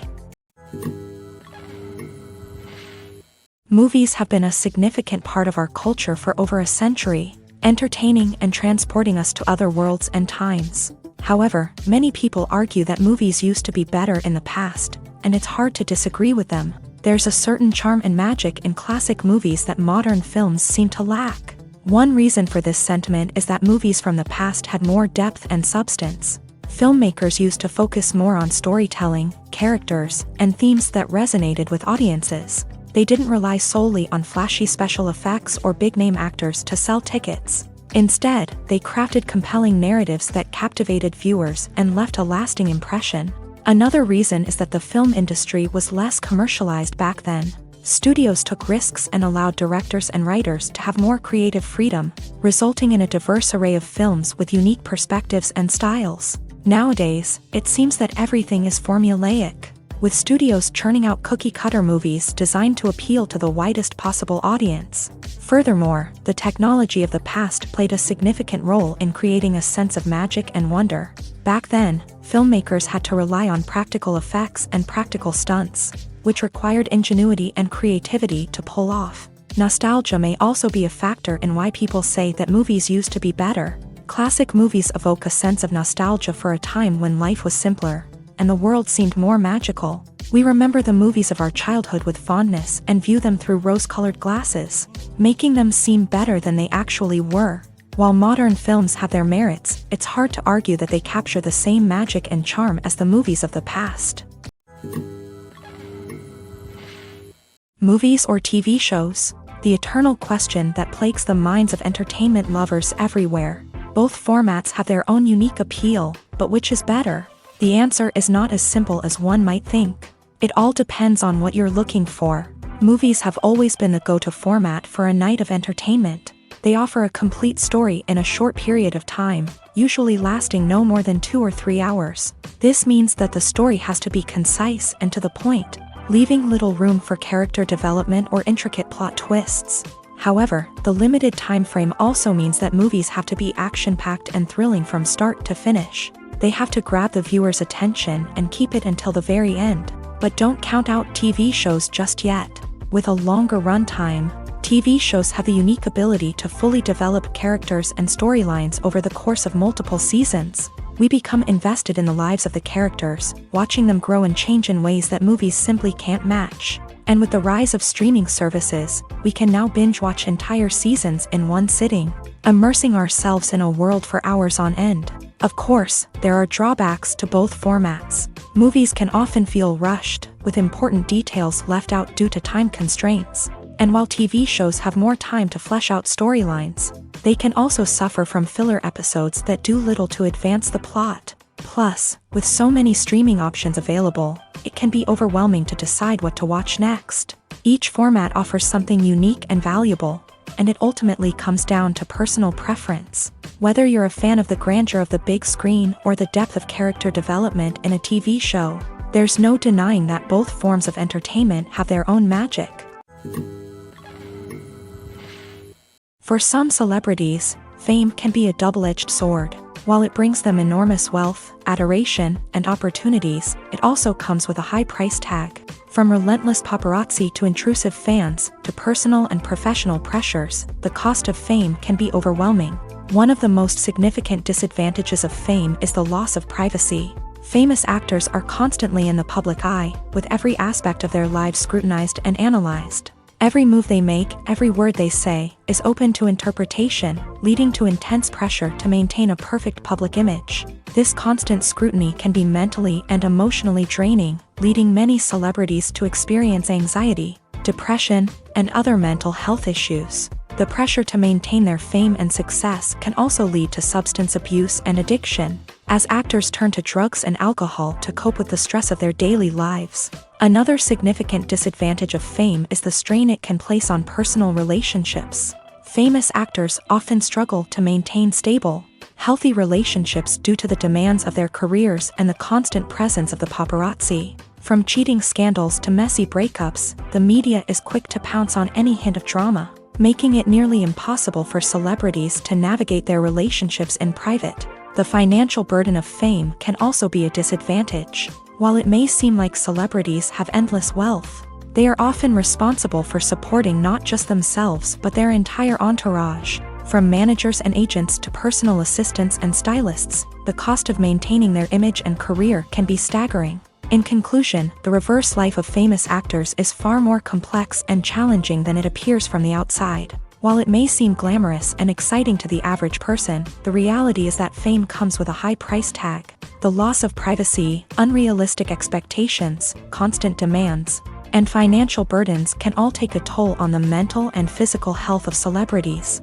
Movies have been a significant part of our culture for over a century, entertaining and transporting us to other worlds and times. However, many people argue that movies used to be better in the past, and it's hard to disagree with them. There's a certain charm and magic in classic movies that modern films seem to lack. One reason for this sentiment is that movies from the past had more depth and substance. Filmmakers used to focus more on storytelling, characters, and themes that resonated with audiences. They didn't rely solely on flashy special effects or big-name actors to sell tickets. Instead, they crafted compelling narratives that captivated viewers and left a lasting impression. Another reason is that the film industry was less commercialized back then. Studios took risks and allowed directors and writers to have more creative freedom, resulting in a diverse array of films with unique perspectives and styles. Nowadays, it seems that everything is formulaic, with studios churning out cookie-cutter movies designed to appeal to the widest possible audience. Furthermore, the technology of the past played a significant role in creating a sense of magic and wonder. Back then, filmmakers had to rely on practical effects and practical stunts, which required ingenuity and creativity to pull off. Nostalgia may also be a factor in why people say that movies used to be better. Classic movies evoke a sense of nostalgia for a time when life was simpler, and the world seemed more magical. We remember the movies of our childhood with fondness and view them through rose-colored glasses, making them seem better than they actually were. While modern films have their merits, it's hard to argue that they capture the same magic and charm as the movies of the past. Movies or TV shows? The eternal question that plagues the minds of entertainment lovers everywhere. Both formats have their own unique appeal, but which is better? The answer is not as simple as one might think. It all depends on what you're looking for. Movies have always been the go-to format for a night of entertainment. They offer a complete story in a short period of time, usually lasting no more than 2 or 3 hours. This means that the story has to be concise and to the point, leaving little room for character development or intricate plot twists. However, the limited time frame also means that movies have to be action-packed and thrilling from start to finish. They have to grab the viewer's attention and keep it until the very end. But don't count out TV shows just yet. With a longer runtime, TV shows have the unique ability to fully develop characters and storylines over the course of multiple seasons. We become invested in the lives of the characters, watching them grow and change in ways that movies simply can't match. And with the rise of streaming services, we can now binge-watch entire seasons in one sitting, immersing ourselves in a world for hours on end. Of course, there are drawbacks to both formats. Movies can often feel rushed, with important details left out due to time constraints. And while TV shows have more time to flesh out storylines, they can also suffer from filler episodes that do little to advance the plot. Plus, with so many streaming options available, it can be overwhelming to decide what to watch next. Each format offers something unique and valuable, and it ultimately comes down to personal preference. Whether you're a fan of the grandeur of the big screen or the depth of character development in a TV show, there's no denying that both forms of entertainment have their own magic. For some celebrities, fame can be a double-edged sword. While it brings them enormous wealth, adoration, and opportunities, it also comes with a high price tag. From relentless paparazzi to intrusive fans, to personal and professional pressures, the cost of fame can be overwhelming. One of the most significant disadvantages of fame is the loss of privacy. Famous actors are constantly in the public eye, with every aspect of their lives scrutinized and analyzed. Every move they make, every word they say, is open to interpretation, leading to intense pressure to maintain a perfect public image. This constant scrutiny can be mentally and emotionally draining, leading many celebrities to experience anxiety, depression, and other mental health issues. The pressure to maintain their fame and success can also lead to substance abuse and addiction, as actors turn to drugs and alcohol to cope with the stress of their daily lives. Another significant disadvantage of fame is the strain it can place on personal relationships. Famous actors often struggle to maintain stable, healthy relationships due to the demands of their careers and the constant presence of the paparazzi. From cheating scandals to messy breakups, the media is quick to pounce on any hint of drama, making it nearly impossible for celebrities to navigate their relationships in private. The financial burden of fame can also be a disadvantage. While it may seem like celebrities have endless wealth, they are often responsible for supporting not just themselves but their entire entourage. From managers and agents to personal assistants and stylists, the cost of maintaining their image and career can be staggering. In conclusion, the reverse life of famous actors is far more complex and challenging than it appears from the outside. While it may seem glamorous and exciting to the average person, the reality is that fame comes with a high price tag. The loss of privacy, unrealistic expectations, constant demands, and financial burdens can all take a toll on the mental and physical health of celebrities.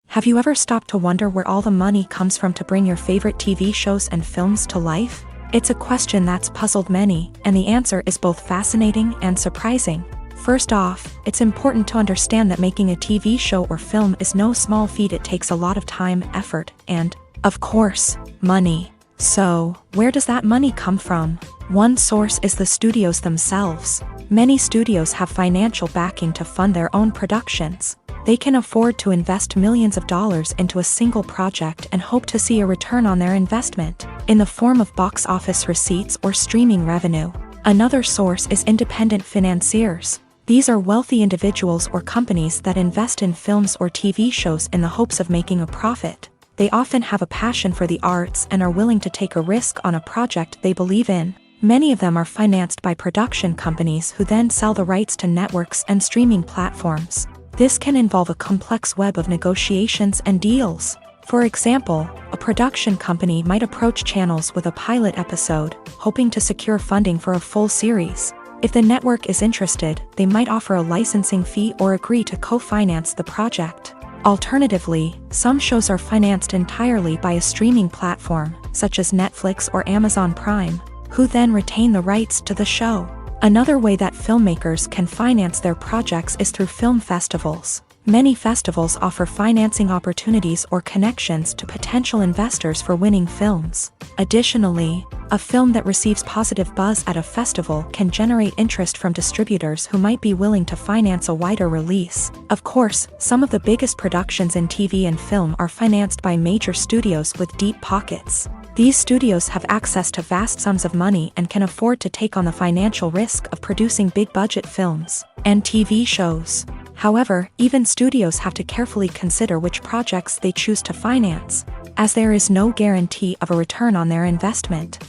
Have you ever stopped to wonder where all the money comes from to bring your favorite TV shows and films to life? It's a question that's puzzled many, and the answer is both fascinating and surprising. First off, it's important to understand that making a TV show or film is no small feat. It takes a lot of time, effort, and, of course, money. So, where does that money come from? One source is the studios themselves. Many studios have financial backing to fund their own productions. They can afford to invest millions of dollars into a single project and hope to see a return on their investment, in the form of box office receipts or streaming revenue. Another source is independent financiers. These are wealthy individuals or companies that invest in films or TV shows in the hopes of making a profit. They often have a passion for the arts and are willing to take a risk on a project they believe in. Many of them are financed by production companies who then sell the rights to networks and streaming platforms. This can involve a complex web of negotiations and deals. For example, a production company might approach channels with a pilot episode, hoping to secure funding for a full series. If the network is interested, they might offer a licensing fee or agree to co-finance the project. Alternatively, some shows are financed entirely by a streaming platform, such as Netflix or Amazon Prime, who then retain the rights to the show. Another way that filmmakers can finance their projects is through film festivals. Many festivals offer financing opportunities or connections to potential investors for winning films. Additionally, a film that receives positive buzz at a festival can generate interest from distributors who might be willing to finance a wider release. Of course, some of the biggest productions in TV and film are financed by major studios with deep pockets. These studios have access to vast sums of money and can afford to take on the financial risk of producing big-budget films and TV shows. However, even studios have to carefully consider which projects they choose to finance, as there is no guarantee of a return on their investment.